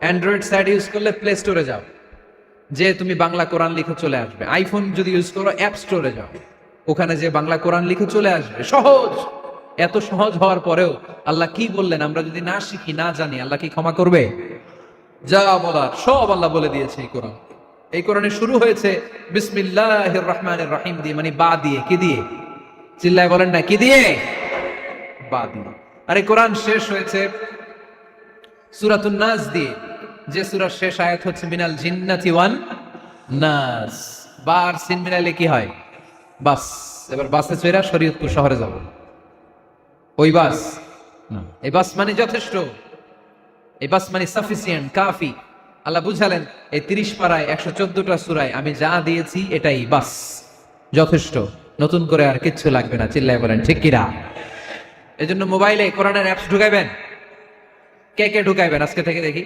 অ্যান্ড্রয়েড সাইট ইউজ করলে প্লে স্টোরে যাও, যে তুমি বাংলা কোরআন লিখে চলে আসবে। আইফোন যদি ইউজ করো অ্যাপ স্টোরে যাও, ওখানে যে বাংলা কোরআন লিখে চলে আসবে। সহজ। এত সহজ হওয়ার পরেও আল্লাহ কি বললেন? আমরা যদি না শিখি, না জানি, আল্লাহ কি ক্ষমা করবে? যা বলার সব আল্লাহ বলে দিয়েছে এই কোরআন। এই কোরআনে শুরু হয়েছে বিসমিল্লাহির রহমানির রহিম দিয়ে, মানে বা দিয়ে। কি দিয়ে? চিল্লায় বলেন না, কি দিয়ে? বা দিয়ে। আর এই কোরআন শেষ হয়েছে সূরাতুন নাস দিয়ে, যে সূরার শেষ আয়াত হচ্ছে মিনাল জিন্নাতি ওয়ান নাস। বার সিন মিলাইলে কি হয়? বাস। এবার বাসে চড়া শরীয়তপুর শহরে যাব। ওই বাস না, এই বাস মানে যথেষ্ট, এই বাস মানে সাফিসিয়েন্ট, কাফি। আল্লাহ বুঝালেন এই 30 পারায় 114টা সূরায় আমি যা দিয়েছি এটাই বাস, যথেষ্ট। নতুন করে আর কিচ্ছু লাগবে না। চিল্লায় বলেন ঠিক কিনা? এজন্য মোবাইলে কোরআনের অ্যাপস ঢুকাইবেন। কে কে ঢুকাইবেন আজকে থেকে দেখি?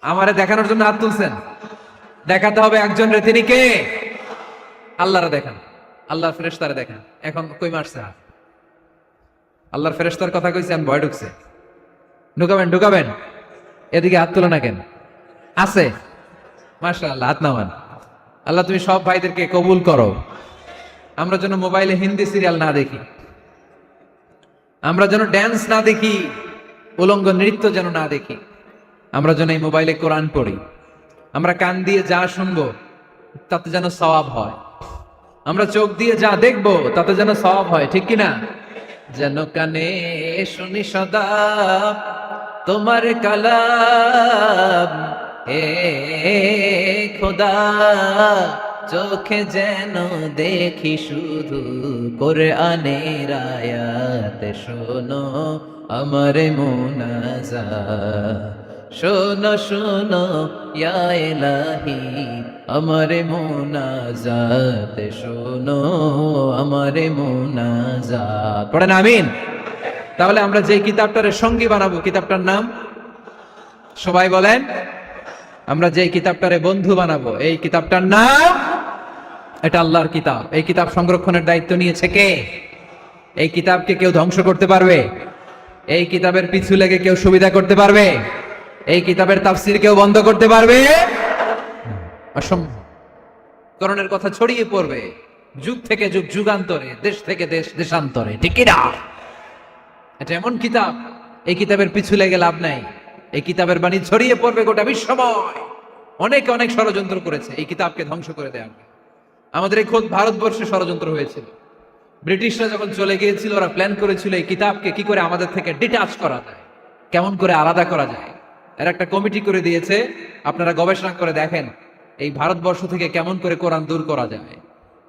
আমারে দেখানোর জন্য হাত তুলছেন? দেখাতে হবে একজন রে, তিনি কে? আল্লাহরে দেখান, আল্লাহর ফেরেশতারে দেখান। এখন কই মারছে হাত? আল্লাহর ফেরেশতার কথা কইছেন, ভয় ঢুকছে। ঢুকাবেন, ঢুকাবেন। এদিকে হাত তোলো না কেন? আছে? মাশাআল্লাহ, হাত নামান। আল্লাহ তুমি সব ভাইদেরকে কবুল করো। আমরা যেন মোবাইলে হিন্দি সিরিয়াল না দেখি, আমরা যেন ড্যান্স না দেখি, উলঙ্গ নৃত্য যেন না দেখি। আমরা যেন এই মোবাইলে কোরআন পড়ি। আমরা কান দিয়ে যা শুনবো তাতে যেন সওয়াব হয়। আমরা চোখ দিয়ে যা দেখবো তাতে যেন সওয়াব হয়, ঠিক কিনা? যেন কানে শুনি সদা তোমার কালাম, হে খোদা, চোখে যেন দেখি শুধু কোরআনের আয়াত, শোনো আমার মুনাজাত, শোনো শোনো ইয়া ইলাহি আমার মুনাজাত, শোনো আমার মুনাজাত। পড়েন আমিন। তাহলে আমরা যে কিতাবটার সঙ্গী বানাবো, কিতাবটার নাম সবাই বলেন। আমরা যে কিতাবটারে বন্ধু বানাবো, এই কিতাবটার নাম, এটা আল্লাহর কিতাব। এই কিতাব সংরক্ষণের দায়িত্ব নিয়েছে কে? এই কিতাবকে কেউ ধ্বংস করতে পারবে? এই কিতাবের পিছু লেগে কেউ সুবিধা করতে পারবে? এই কিতাবের তাফসির কেউ বন্ধ করতে পারবে? অসম্ভব। কোরআনের কথা ছড়িয়ে পড়বে যুগ থেকে যুগ, যুগান্তরে, দেশ থেকে দেশ, দেশান্তরে, ঠিক কি না? এটা এমন কিতাব, এই কিতাবের পিছু লেগে লাভ নাই। এই কিতাবের বাণী ছড়িয়ে পড়বে গোটা বিশ্বময়। অনেকে অনেক ষড়যন্ত্র করেছে এই কিতাবকে ধ্বংস করে দেওয়ার। আমাদের এই খোদ ভারতবর্ষে ষড়যন্ত্র হয়েছিল। ব্রিটিশরা যখন চলে গিয়েছিল, ওরা প্ল্যান করেছিল এই কিতাবকে কি করে আমাদের থেকে ডিটাচ করা যায়, কেমন করে আলাদা করা যায়। এর একটা কমিটি করে দিয়েছে, আপনারা গবেষণা করে দেখেন এই ভারতবর্ষ থেকে কেমন করে কোরআন দূর করা যায়।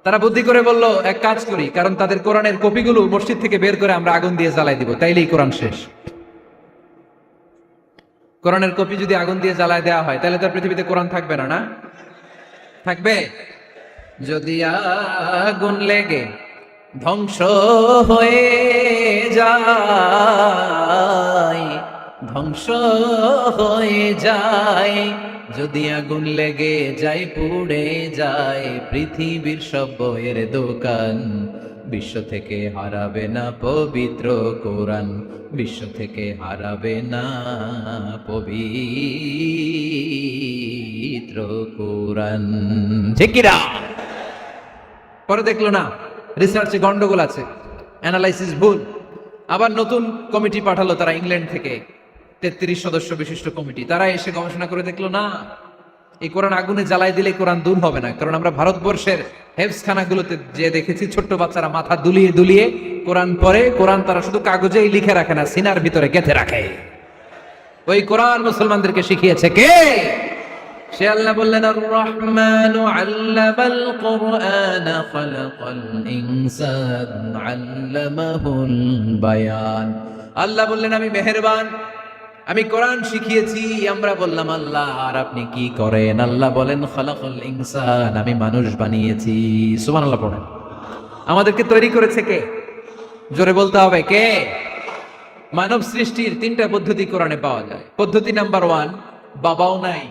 তারা বুদ্ধি করে বলল, এক কাজ করি, কারণ তাদের কোরআনের কপিগুলো মসজিদ থেকে বের করে আমরা আগুন দিয়ে জ্বালাই দিব, তাইলেই কোরআন শেষ। কোরআনের কপি যদি আগুন দিয়ে জ্বালায় দেওয়া হয়, তাহলে তার পৃথিবীতে কোরআন থাকবে না? না থাকবে? যদি আগুন লেগে ধ্বংস হয়ে যায়, ধ্বংস হয়ে যায়, যদি আগুন লেগে যায়, পুড়ে যায় পৃথিবীর সব বইয়ের দোকান, বিশ্ব থেকে হারাবে না পবিত্র কোরআন, বিশ্ব থেকে হারাবে না পবিত্র কোরআন, ঠিক কি না? পরে দেখলো না রিসার্চে গন্ডগোল আছে, অ্যানালাইসিস ভুল। আবার নতুন কমিটি পাঠালো তারা ইংল্যান্ড থেকে, 33 সদস্য বিশিষ্ট কমিটি। তারা এসে গবেষণা করে দেখলো না, এই কোরআন আগুনে জ্বালাই দিলে কোরআন দূর হবে না। কারণ আমরা ভারতবর্ষের হেফজখানাগুলোতে যে দেখেছি, ছোট্ট বাচ্চারা মাথা দুলিয়ে দুলিয়ে কোরআন পড়ে। কোরআন তারা শুধু কাগজেই লিখে রাখে না, সিনার ভিতরে গেঁথে রাখে। ওই কোরআন মুসলমানদেরকে শিখিয়েছে কে? সে আল্লাহ বললেন, আর রহমানু আল্লামাল কুরআন খালাকাল ইনসান আল্লামাহুল বায়ান। আল্লাহ বললেন, আমি মেহেরবান, আমি কোরআন শিখিয়েছি। আমরা বললাম, আল্লাহ আর আপনি কি করেন? আল্লাহ বলেন, খালাকাল ইনসান, আমি মানুষ বানিয়েছি। সুবহানাল্লাহ পড়েন। আমাদেরকে তৈরি করেছে কে? জোরে বলতে হবে, কে? মানব সৃষ্টির 3টা পদ্ধতি কোরআনে পাওয়া যায়। পদ্ধতি নাম্বার 1, বাবাও নাই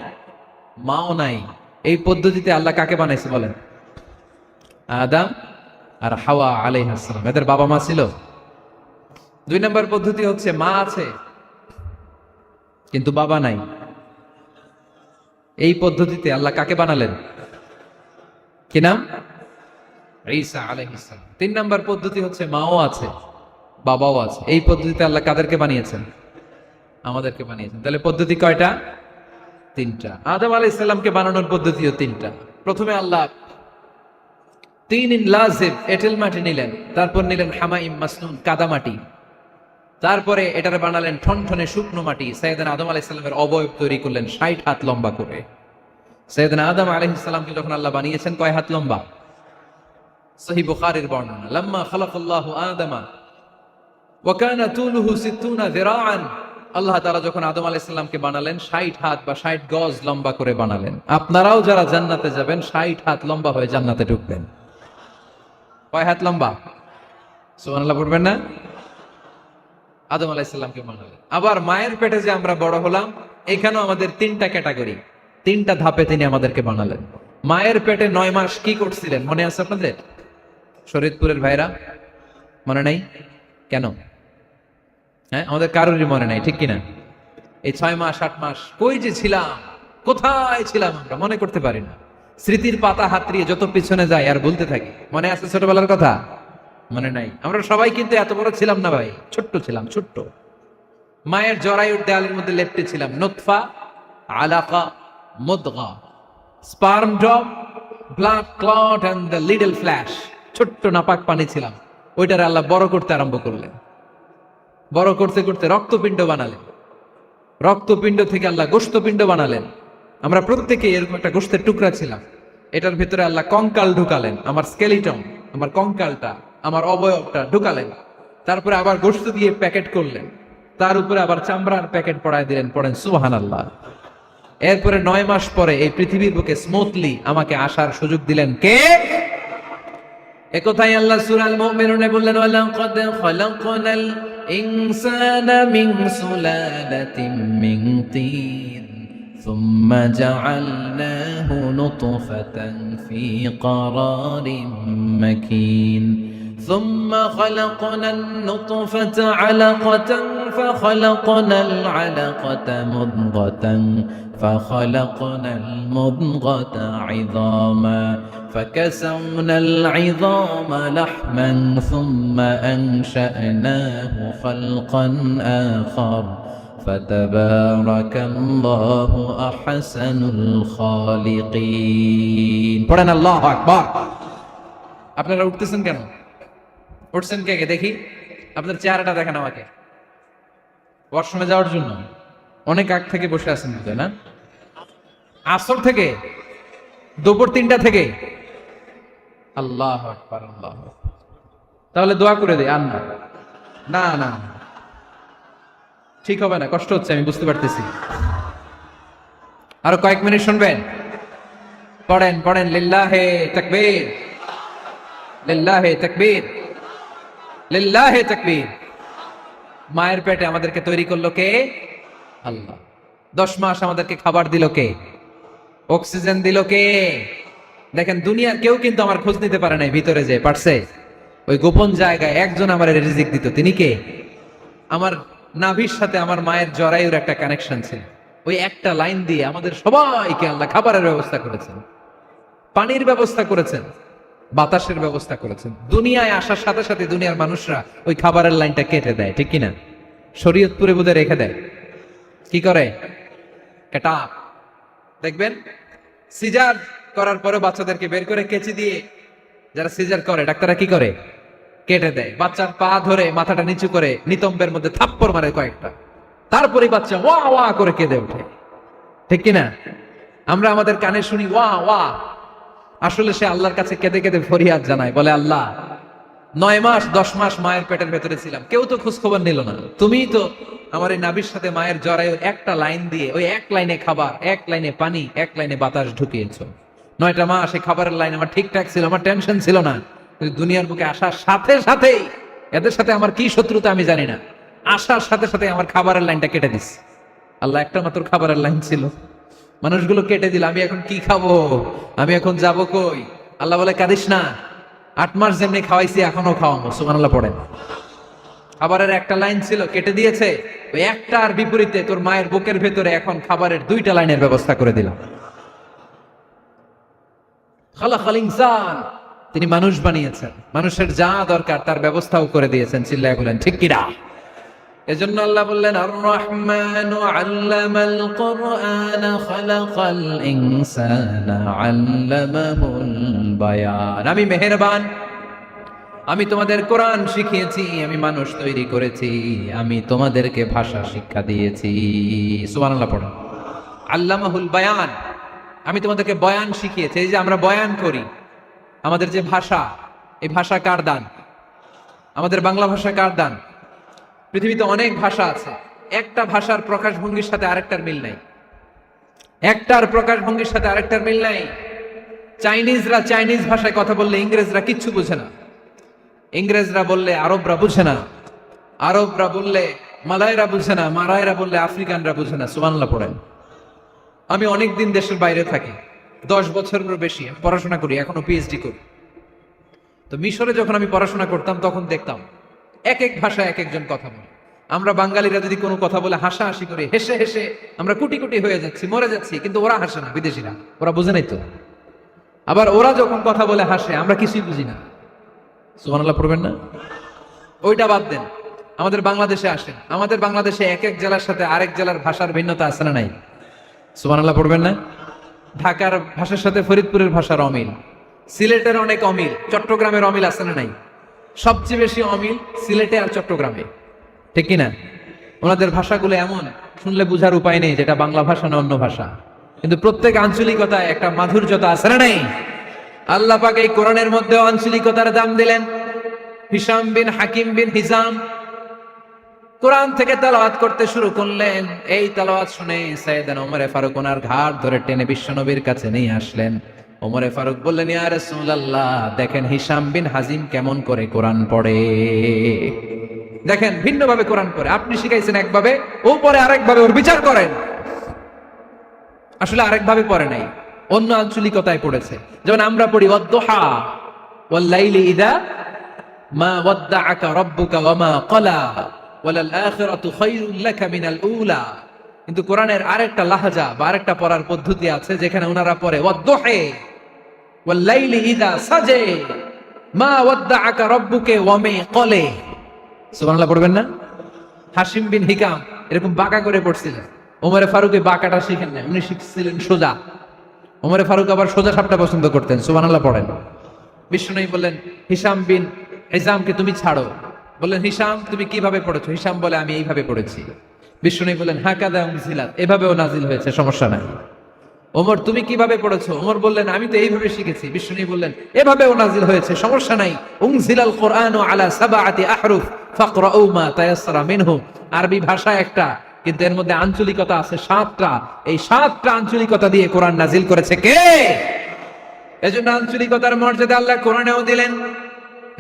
মাও নাই। এই পদ্ধতিতে আল্লাহ কাকে বানাইছে বলেন? আদম আর হাওয়া আলাইহিস সালাম, এদের বাবা মা ছিল। 2 নম্বর পদ্ধতি হচ্ছে মা আছে কিন্তু বাবা নাই। এই পদ্ধতিতে আল্লাহ কাকে বানালেন? কি নাম? ঈসা আলাইহিস সালাম। 3 নম্বর পদ্ধতি হচ্ছে মাও আছে বাবাও আছে। এই পদ্ধতিতে আল্লাহ কাদেরকে বানিয়েছেন? আমাদেরকে বানিয়েছেন। তাহলে পদ্ধতি কয়টা? 3টা। আদম আলাইহিস সালামকে বানানোর পদ্ধতিও 3টা। প্রথমে আল্লাহ তিনিন লাজিব, এঁটেল মাটি নিলেন, তারপর নিলেন হামাইম মাসনুন, কাদা মাটি, তারপরে এটারে বানালেন ঠনঠনে শুকনো মাটি। সাইয়েদনা আদম আলাইহিস সালামের অবয়ব তৈরি করলেন 60 হাত লম্বা করে। সাইয়েদনা আদম আলাইহিস সালামকে যখন আল্লাহ বানিয়েছেন, কয় হাত লম্বা? সহিহ বুখারীর বর্ণনা, লাম্মা খালাকাল্লাহু আদামা ওয়া কানা তুলুহু 60 যিরাআন। আল্লাহ তাআলা যখন আদম আলাইহিস সালামকে বানালেন, 60 হাত বা 60 গজ লম্বা করে বানালেন। আপনারাও যারা জান্নাতে যাবেন, 60 হাত লম্বা হয়ে জান্নাতে ঢুকবেন। কয় হাত লম্বা? সুবহানাল্লাহ পড়বেন না? আদম আলাইহিস সালামকে বানালেন। আবার মায়ের পেটে যে আমরা বড় হলাম, এখানেও আমাদের 3টা ক্যাটাগরি, 3টা ধাপে তিনি আমাদেরকে বানালেন। মায়ের পেটে 9 মাস কি করছিলেন মনে আছে আপনাদের? শরীয়তপুরের ভাইরা মনে নাই? কেন? হ্যাঁ, আমাদের কারোরই মনে নাই, ঠিক কিনা? এই 6 মাস 8 মাস কই যে ছিলাম, কোথায় ছিলাম আমরা মনে করতে পারি না। স্মৃতির পাতা হাতড়িয়ে যত পিছনে যায় আর বলতে থাকি। মনে আছে ছোটবেলার কথা? মনে নাই। আমরা সবাই কিন্তু এত বড় ছিলাম না ভাই, ছোট্ট ছিলাম, ছোট্ট। মায়ের জরায়ুর দেয়ালের মধ্যে লেপ্টে ছিলাম। নুতফা, আলাকা, মুদগা, sperm drop, blood clot and the little flesh. ছোট্ট নাপাক পানি ছিলাম। ওইটারে আল্লাহ বড় করতে আরম্ভ করলেন। বড় করতে করতে রক্তপিণ্ড বানালেন। রক্তপিণ্ড থেকে আল্লাহ গোশতপিণ্ড বানালেন। আমরা প্রত্যেকে এরকম একটা গোশতের টুকরা ছিলাম। এটার ভিতরে আল্লাহ কঙ্কাল ঢুকালেন, আমার স্কেলিটন, আমার কঙ্কালটা, আমার অবয়বটা ঢুকালেন। তারপরে আবার গোশত দিয়ে প্যাকেট করলেন, তার উপরে আবার চামড়ার প্যাকেট পড়ায় দিলেন। পড়েন সুবহানাল্লাহ। এরপরে 9 মাস পরে এই পৃথিবীর বুকে স্মুথলি আমাকে আসার সুযোগ দিলেন কে? একথাই আল্লাহ সূরাল মুমিনুনে বললেন, ওয়ালাকাদ খালাকনাল ইনসানা মিন সুলালাতিন মিন তিন সুম্মা জাআলনাহু নুতফাতান ফি ক্বারারিন মাকিন ثم خلقنا النطفة علقة فخلقنا العلقة مضغة فخلقنا المضغة عظاما فكسونا العظام لحما ثم أنشأناه خلقا آخر فتبارك الله أحسن الخالقين. পড়েন আল্লাহু আকবার। আপনারা উঠতেছেন কেন? উঠছেন কে কে দেখি? আপনার চেহারাটা দেখেন আমাকে। ওয়াশরুমে যাওয়ার জন্য অনেক আগ থেকে বসে আছেন বুঝলেন না? আসর থেকে, দুপুর 3টা থেকে। আল্লাহু আকবার, আল্লাহু আকবার। তাহলে দোয়া করে দেই। আর না না, ঠিক হবে না, কষ্ট হচ্ছে, আমি বুঝতে পারতেছি। আরো কয়েক মিনিট শুনবেন। পড়েন পড়েন, লিল্লাহে তাকবীর, লিল্লাহে তাকবীর, লিল্লাহে তাকবীর। মায়ের পেটে আমাদেরকে তৈরি করলো কে? আল্লাহ। 10 মাস আমাদেরকে খাবার দিল কে? অক্সিজেন দিল কে? দেখেন, দুনিয়ার কেউ কিন্তু আমার খোঁজ নিতে পারে নাই ভিতরে যে পারছে। ওই গোপন জায়গায় একজন আমার রিজিক দিত। তিনি কে? আমার নাভির সাথে আমার মায়ের জরায়ুর একটা কানেকশন ছিল। ওই একটা লাইন দিয়ে আমাদের সবাইকে আল্লাহ খাবারের ব্যবস্থা করেছেন, পানির ব্যবস্থা করেছেন, বাতাসের ব্যবস্থা করেছেন। দুনিয়ায় আসার সাথে সাথে দুনিয়ার মানুষরা ওই খাবারের লাইনটা কেটে দেয়, ঠিক কিনা? শরীয়তপুরে বোধহয় রেখে দেয়। কি করে? কেটা। দেখবেন সিজার করার পরে বাচ্চাদেরকে বের করে কেচি দিয়ে, যারা সিজার করে ডাক্তাররা কি করে? কেটে দেয়। বাচ্চার পা ধরে মাথাটা নিচু করে নিতম্বের মধ্যে থাপ্পড় মারে কয়েকটা, তারপরে বাচ্চা ওয়া ওয়া করে কেঁদে ওঠে, ঠিক কিনা? আমরা আমাদের কানে শুনি ওয়া ওয়া, আসলে সে আল্লাহর কাছে কেঁদে কেঁদে ফরিয়াদ জানায়, বলে আল্লাহ 9 মাস 10 মাস মায়ের পেটের ভেতরে ছিলাম, কেউ তো খোঁজ খবর নিল না। তুমিই তো আমার এই নাভির সাথে মায়ের জরায়ুর একটা লাইন দিয়ে, ওই এক লাইনে খাবার, এক লাইনে পানি, এক লাইনে বাতাস ঢুকিয়েছো। 9টা মাস এই খাবারের লাইন আমার ঠিকঠাক ছিল, আমার টেনশন ছিল না। দুনিয়ার বুকে আসার সাথে সাথেই, এদের সাথে আমার কি শত্রুতা আমি জানি না, আসার সাথে সাথে আমার খাবারের লাইনটা কেটে দিস। আল্লাহ একটা মাত্র খাবারের লাইন ছিল, মানুষগুলো কেটে দিল। আমি এখন কি খাবো? আমি এখন যাব কই? আল্লাহ বলে কাঁদিস না, 8 মাস যেমনি খাওয়াইছি এখনো খাওয়াবো। সুবহানাল্লাহ পড়েন। খাবারের একটা লাইন ছিল, কেটে দিয়েছে। ওই একটার বিপরীতে তোর মায়ের বুকের ভেতরে এখন খাবারের 2টা লাইনের ব্যবস্থা করে দিলাম। খালাকাল ইনসান, তিনি মানুষ বানিয়েছেন, মানুষের যা দরকার তার ব্যবস্থাও করে দিয়েছেন। চিল্লায় বলেন ঠিক কিনা? এজন্য আল্লাহ বললেন, আর রহমানু আল্লামাল কুরআন খালাকাল ইনসানা আল্লামাহুল বায়ান। আমি মেহেরবান, আমি তোমাদের কোরআন শিখিয়েছি, আমি মানুষ তৈরি করেছি, আমি তোমাদেরকে ভাষা শিক্ষা দিয়েছি। সুবহানাল্লাহ পড়ো। আল্লামাহুল বায়ান, আমি তোমাদেরকে বয়ান শিখিয়েছি। এই যে আমরা বয়ান করি, আমাদের যে ভাষা, এই ভাষা কার দান? আমাদের বাংলা ভাষা কার দান? পৃথিবীতে অনেক ভাষা আছে, একটা ভাষার প্রকাশভঙ্গির সাথে আরেকটার মিল নাই। একটার প্রকাশভঙ্গির সাথে আরেকটার মিল নাই। চাইনিজরা চাইনিজ ভাষায় কথা বললে ইংরেজরা কিচ্ছু বুঝে না, ইংরেজরা বললে আরবরা বুঝে না, আরবরা বললে মালায়রা বুঝে না, মারায়রা বললে আফ্রিকানরা বুঝে না। সুবহানাল্লাহ পড়েন। আমি অনেকদিন দেশের বাইরে থাকি, 10 বছরেরও বেশি পড়াশোনা করি, এখনো পিএইচডি করি। তো মিশরে যখন আমি পড়াশোনা করতাম তখন দেখতাম এক এক ভাষায় এক একজন কথা বলে। আমরা বাঙালিরা যদি কোনো কথা বলে হাসাহাসি করে, হেসে হেসে আমরা কুটি কুটি হয়ে যাচ্ছি, মরে যাচ্ছি, কিন্তু ওরা হাসে না, বিদেশিরা, ওরা বুঝে নাই তো। আবার ওরা যখন কথা বলে হাসে, আমরা কিছুই বুঝি না। সুবহানাল্লাহ পড়বেন না? ওইটা বাদ দেন, আমাদের বাংলাদেশে আসেন, আমাদের বাংলাদেশে এক এক জেলার সাথে আরেক জেলার ভাষার ভিন্নতা আছে না নাই? সুবহানাল্লাহ পড়বেন না? ঢাকার ভাষার সাথে ফরিদপুরের ভাষার অমিল, সিলেটের অনেক অমিল, চট্টগ্রামের অমিল আছে না নাই? সবচেয়ে বেশি অমিল সিলেটে আর চট্টগ্রামে, ঠিক কিনা? ওনাদের ভাষাগুলো এমন, শুনলে বুঝার উপায় নেই যেটা বাংলা ভাষা না অন্য ভাষা। কিন্তু প্রত্যেক আঞ্চলিকতায় একটা মাধুর্যতা আছে না নাই? আল্লাহ পাক এই কোরআনের মধ্যে আঞ্চলিকতার দাম দিলেন। হিশাম বিন হাকিম বিন হিজাম কোরআন থেকে তেলাওয়াত করতে শুরু করলেন। এই তেলাওয়াত শুনে সাইয়েদনা ওমরে ফারুক ওনার ঘাড় ধরে টেনে বিশ্বনবীর কাছে নিয়ে আসলেন। ওমরে ফারুক বললেন, ইয়া রাসূলুল্লাহ, দেখেন হিশাম বিন হাজিম কেমন করে কোরআন পড়ে, দেখেন ভিন্নভাবে কোরআন পড়ে। আপনি শিখাইছেন একভাবে, ও পড়ে আরেকভাবে, ওর বিচার করেন। আসলে আরেকভাবে পড়ে নাই, অন্য আঞ্চলিকতায় পড়েছে। যেমন আমরা পড়ি ওয়াদ-দুহা ওয়াল লাইলি ইযা মা ওয়াদ্দাআকা রাব্বুকা ওয়া মা ক্বালা ওয়ালাল আখিরাতু খায়রুল লাকা মিনাল উলা। কিন্তু কোরআনের আরেকটা লাহাজা বা আরেকটা পড়ার পদ্ধতি আছে, যেখানে ওনারা পড়ে ওয়াদ-দুহা ওয়াল লাইলি ইযা সাজা মা ওয়াদ্দাআকা রাব্বুকা ওয়া মা ক্বালা। সুবহানাল্লাহ পড়বেন না? হাশিম বিন হিকাম এরকম বাঁকা করে পড়ছিলেন। ওমরে ফারুক এই বাঁকাটা শিখেন না, উনি শিখছিলেন সোজা। ওমরে ফারুক আবার সোজা সাপটা পছন্দ করতেন। সুবহানাল্লাহ পড়েন। বিষ্ণু বললেন, হিশাম বিন হিজামকে তুমি ছাড়ো। বললেন, হিশাম তুমি কিভাবে পড়েছো? হিশাম বলে, আমি এইভাবে পড়েছি। বিষ্ণু বললেন, হাকাদা উনজিলাত, এভাবেও নাজিল হয়েছে, সমস্যা নাই। ওমর তুমি কিভাবে পড়েছো? ওমর বললেন, আমি তো এইভাবে শিখেছি। বিষ্ণু বললেন, এভাবেও নাজিল হয়েছে, সমস্যা নাই। উনজিলাল কুরআনু আলা সাবআতি আহরুফ ফাকরাউ মা তায়াসসারা মিনহু। আরবি ভাষা একটা, কিন্তু এর মধ্যে আঞ্চলিকতা আছে 7টা। এই 7টা আঞ্চলিকতা দিয়ে কোরআন নাজিল করেছে কে? এজন্য আঞ্চলিকতার মর্যাদা আল্লাহ কোরআনেও দিলেন।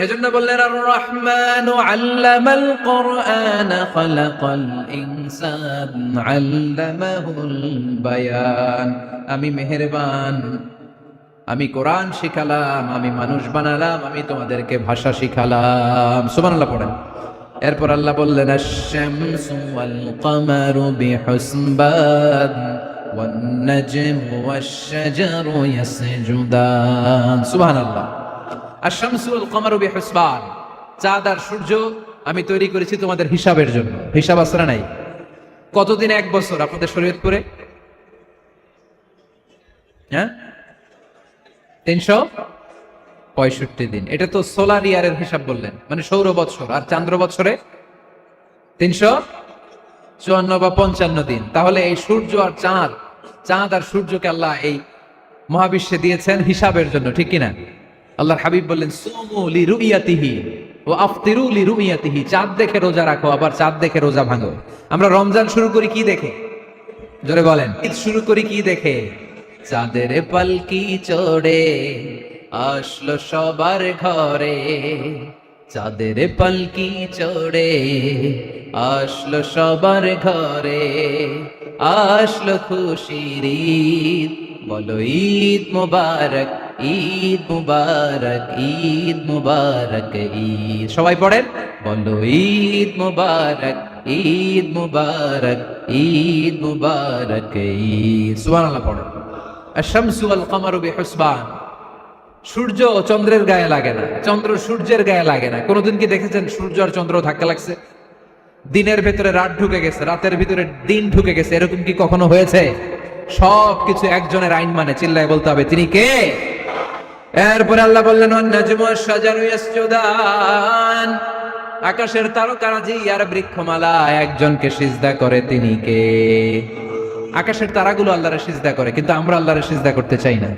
এজন্য বললেন, আর রহমানু আল্লামাল কুরআন খালাকাল ইনসান আল্লামাহুল বায়ান। আমি মেহেরবান, আমি কোরআন শিখালাম, আমি মানুষ বানালাম, আমি তোমাদেরকে ভাষা শিখালাম। সুবহানাল্লাহ পড়েন। এরপর আল্লাহ বললেন, আশ-শামসু ওয়াল কামারু বিহুসবান ওয়ান নাজমু ওয়াশ-শাজারু ইয়াসজুদান। সুবহানাল্লাহ। আশ-শামসু ওয়াল কামারু বিহুসবান, চাঁদ আর সূর্য আমি তৈরি করেছি তোমাদের হিসাবের জন্য। হিসাব আসরা নাই। কতদিন এক বছর আপনাদের শরীয়তপুরে? হ্যাঁ, 365 দিন। এটা তো সোলার ইয়ারের হিসাব বললেন, মানে সৌর বৎসর। আর চান্দ্র বৎসরে 354 বা 55 দিন। তাহলে এই সূর্য আর চাঁদ, চাঁদ আর সূর্যকে আল্লাহ এই মহাবিশ্বে দিয়েছেন হিসাবের জন্য, ঠিক কিনা? আল্লাহর হাবিব বললেন, সুমু লিরুইয়াতিহি ওয়া আফতিরু লিরুইয়াতিহি। চাঁদ দেখে রোজা রাখো, আবার চাঁদ দেখে রোজা ভাঙো। আমরা রমজান শুরু করি কি দেখে? জোরে বলেন। ঈদ শুরু করি কি দেখে? চাঁদের পালকি চড়ে আসলো সবার ঘরে, চাঁদের পালকি চড়ে আসলো সবার ঘরে, আসলো খুশির ঈদ, বলো ঈদ মুবারক, ঈদ মুবারক, ঈদ মুবারক, ঈদ। সবাই পড়েন, বলো ঈদ মুবারক, ঈদ মুবারক, ঈদ মুবারক, ঈদ। সুবহানাল্লাহ পড়েন। আশ-শামসু ওয়াল কামারু বিহুসবান। সূর্য চন্দ্রের গায়ে লাগে না, চন্দ্র সূর্যের গায়ে লাগে না। কোনদিন কি দেখেছেন সূর্য আর চন্দ্র ধাক্কা লাগছে? দিনের ভেতরে রাত ঢুকে গেছে, রাতের ভিতরে দিন ঢুকে গেছে, এরকম কি কখনো হয়েছে? সবকিছু একজনের আইন মানে, চিল্লায় বলতে হবে, তিনি কে? এরপরে আল্লাহ বললেন, ওয়ান নাজমু ওয়াশ-শাজারু ইয়াসজুদান। আকাশের তারকারাজি আর বৃক্ষমালা একজনকে সিজদা করে, তিনি কে? আকাশের তারাগুলো আল্লাহরে সিজদা করে, কিন্তু আমরা আল্লাহরে সিজদা করতে চাই না।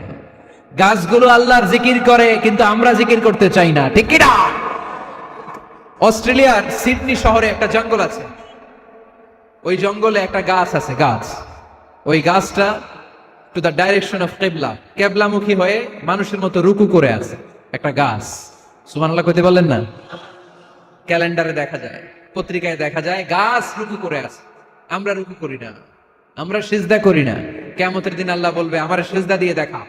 গাছগুলো আল্লাহর জিকির করে, কিন্তু আমরা জিকির করতে চাই না, ঠিক কি না? অস্ট্রেলিয়ার সিডনি শহরে একটা জঙ্গল আছে। ওই জঙ্গলে একটা গাছ আছে, গাছ। ওই গাছটা টু দ্য ডাইরেকশন অফ কিবলা, কিবলামুখী হয়ে মানুষের মতো রুকু করে আছে, একটা গাছ। সুবহানাল্লাহ কইতে বললেন না? ক্যালেন্ডারে দেখা যায়, পত্রিকায় দেখা যায়, গাছ রুকু করে আছে। আমরা রুকু করি না, আমরা সিজদা করি না। কিয়ামতের দিন আল্লাহ বলবে, আমারে সিজদা দিয়ে দেখা।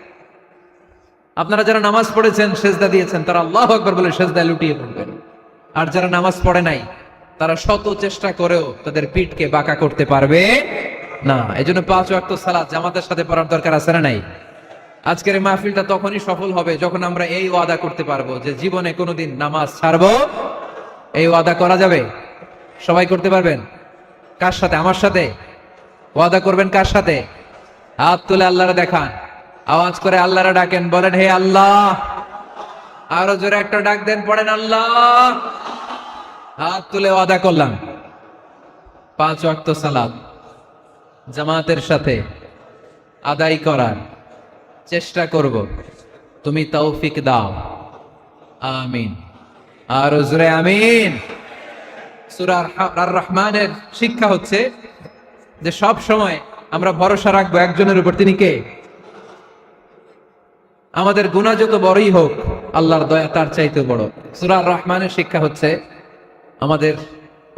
আপনারা যারা নামাজ পড়েছেন, সিজদা দিয়েছেন, তারা আল্লাহু আকবার বলে সিজদায় লুটিয়ে পড়বেন। আর যারা নামাজ পড়ে নাই, তারা শত চেষ্টা করেও তাদের পিঠকে বাঁকা করতে পারবে না। এজন্য 5 ওয়াক্ত সালাত জামাতের সাথে পড়ার দরকার আছে না নাই? আজকের এই মাহফিলটা তখনই সফল হবে যখন আমরা এই ওয়াদা করতে পারবো যে জীবনে কোনোদিন নামাজ ছাড়বো। এই ওয়াদা করা যাবে? সবাই করতে পারবেন? কার সাথে? আমার সাথে ওয়াদা করবেন। কার সাথে? হাত তুলে আল্লাহরে দেখান, আওয়াজ করে আল্লাহরে ডাকেন, বলেন, হে আল্লাহ। আরো জোরে একটা ডাক দেন, পড়েন, আল্লাহ। হাত তুলে ওয়াদা করলাম 5 ওয়াক্ত সালাত জামাতের সাথে আদায় করার চেষ্টা করব, তুমি তৌফিক দাও, আমিন। আর উজরে আমিন। সূরা আর রহমানের শিক্ষা হচ্ছে যে সব সময় আমরা ভরসা রাখবো একজনের উপর, তিনি কে? আমাদের গুনাহ যত বড়ই হোক, আল্লাহর দয়া তার চাইতে বড়। সূরা আর রহমানের শিক্ষা হচ্ছে আমাদের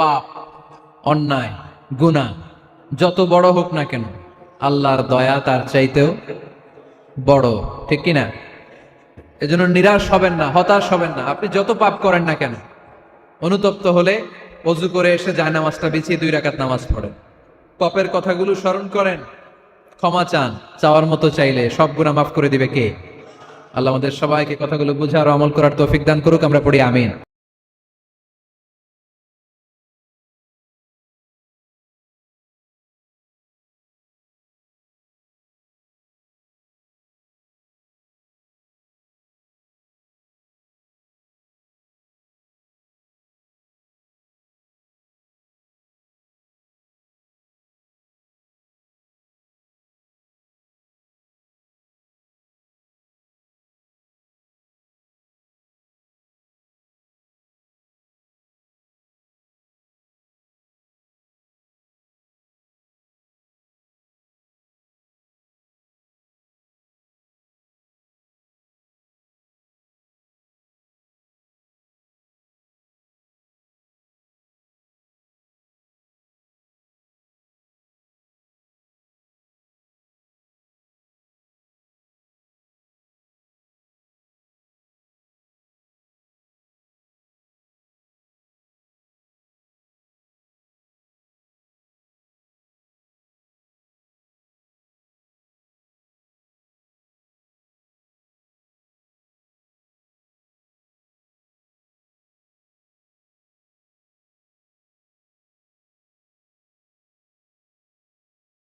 পাপ, অন্যায়, গুনাহ যত বড় হোক না কেন, আল্লাহর দয়া তার চাইতেও বড়, ঠিক কিনা? এজন্য নিরাশ হবেন না, হতাশ হবেন না। আপনি যত পাপ করেন না কেন, অনুতপ্ত হলে ওযু করে এসে জায়নামাজটা বিছিয়ে 2 রাকাত নামাজ পড়েন, পাপের কথাগুলো স্মরণ করেন, ক্ষমা চান, চাওয়ার মতো চাইলে সব গুনাহ মাফ করে দিবে কে? আল্লাহ আমাদের সবাইকে কথাগুলো বুঝার ও আমল করার তৌফিক দান করুক। আমরা পড়ি আমিন।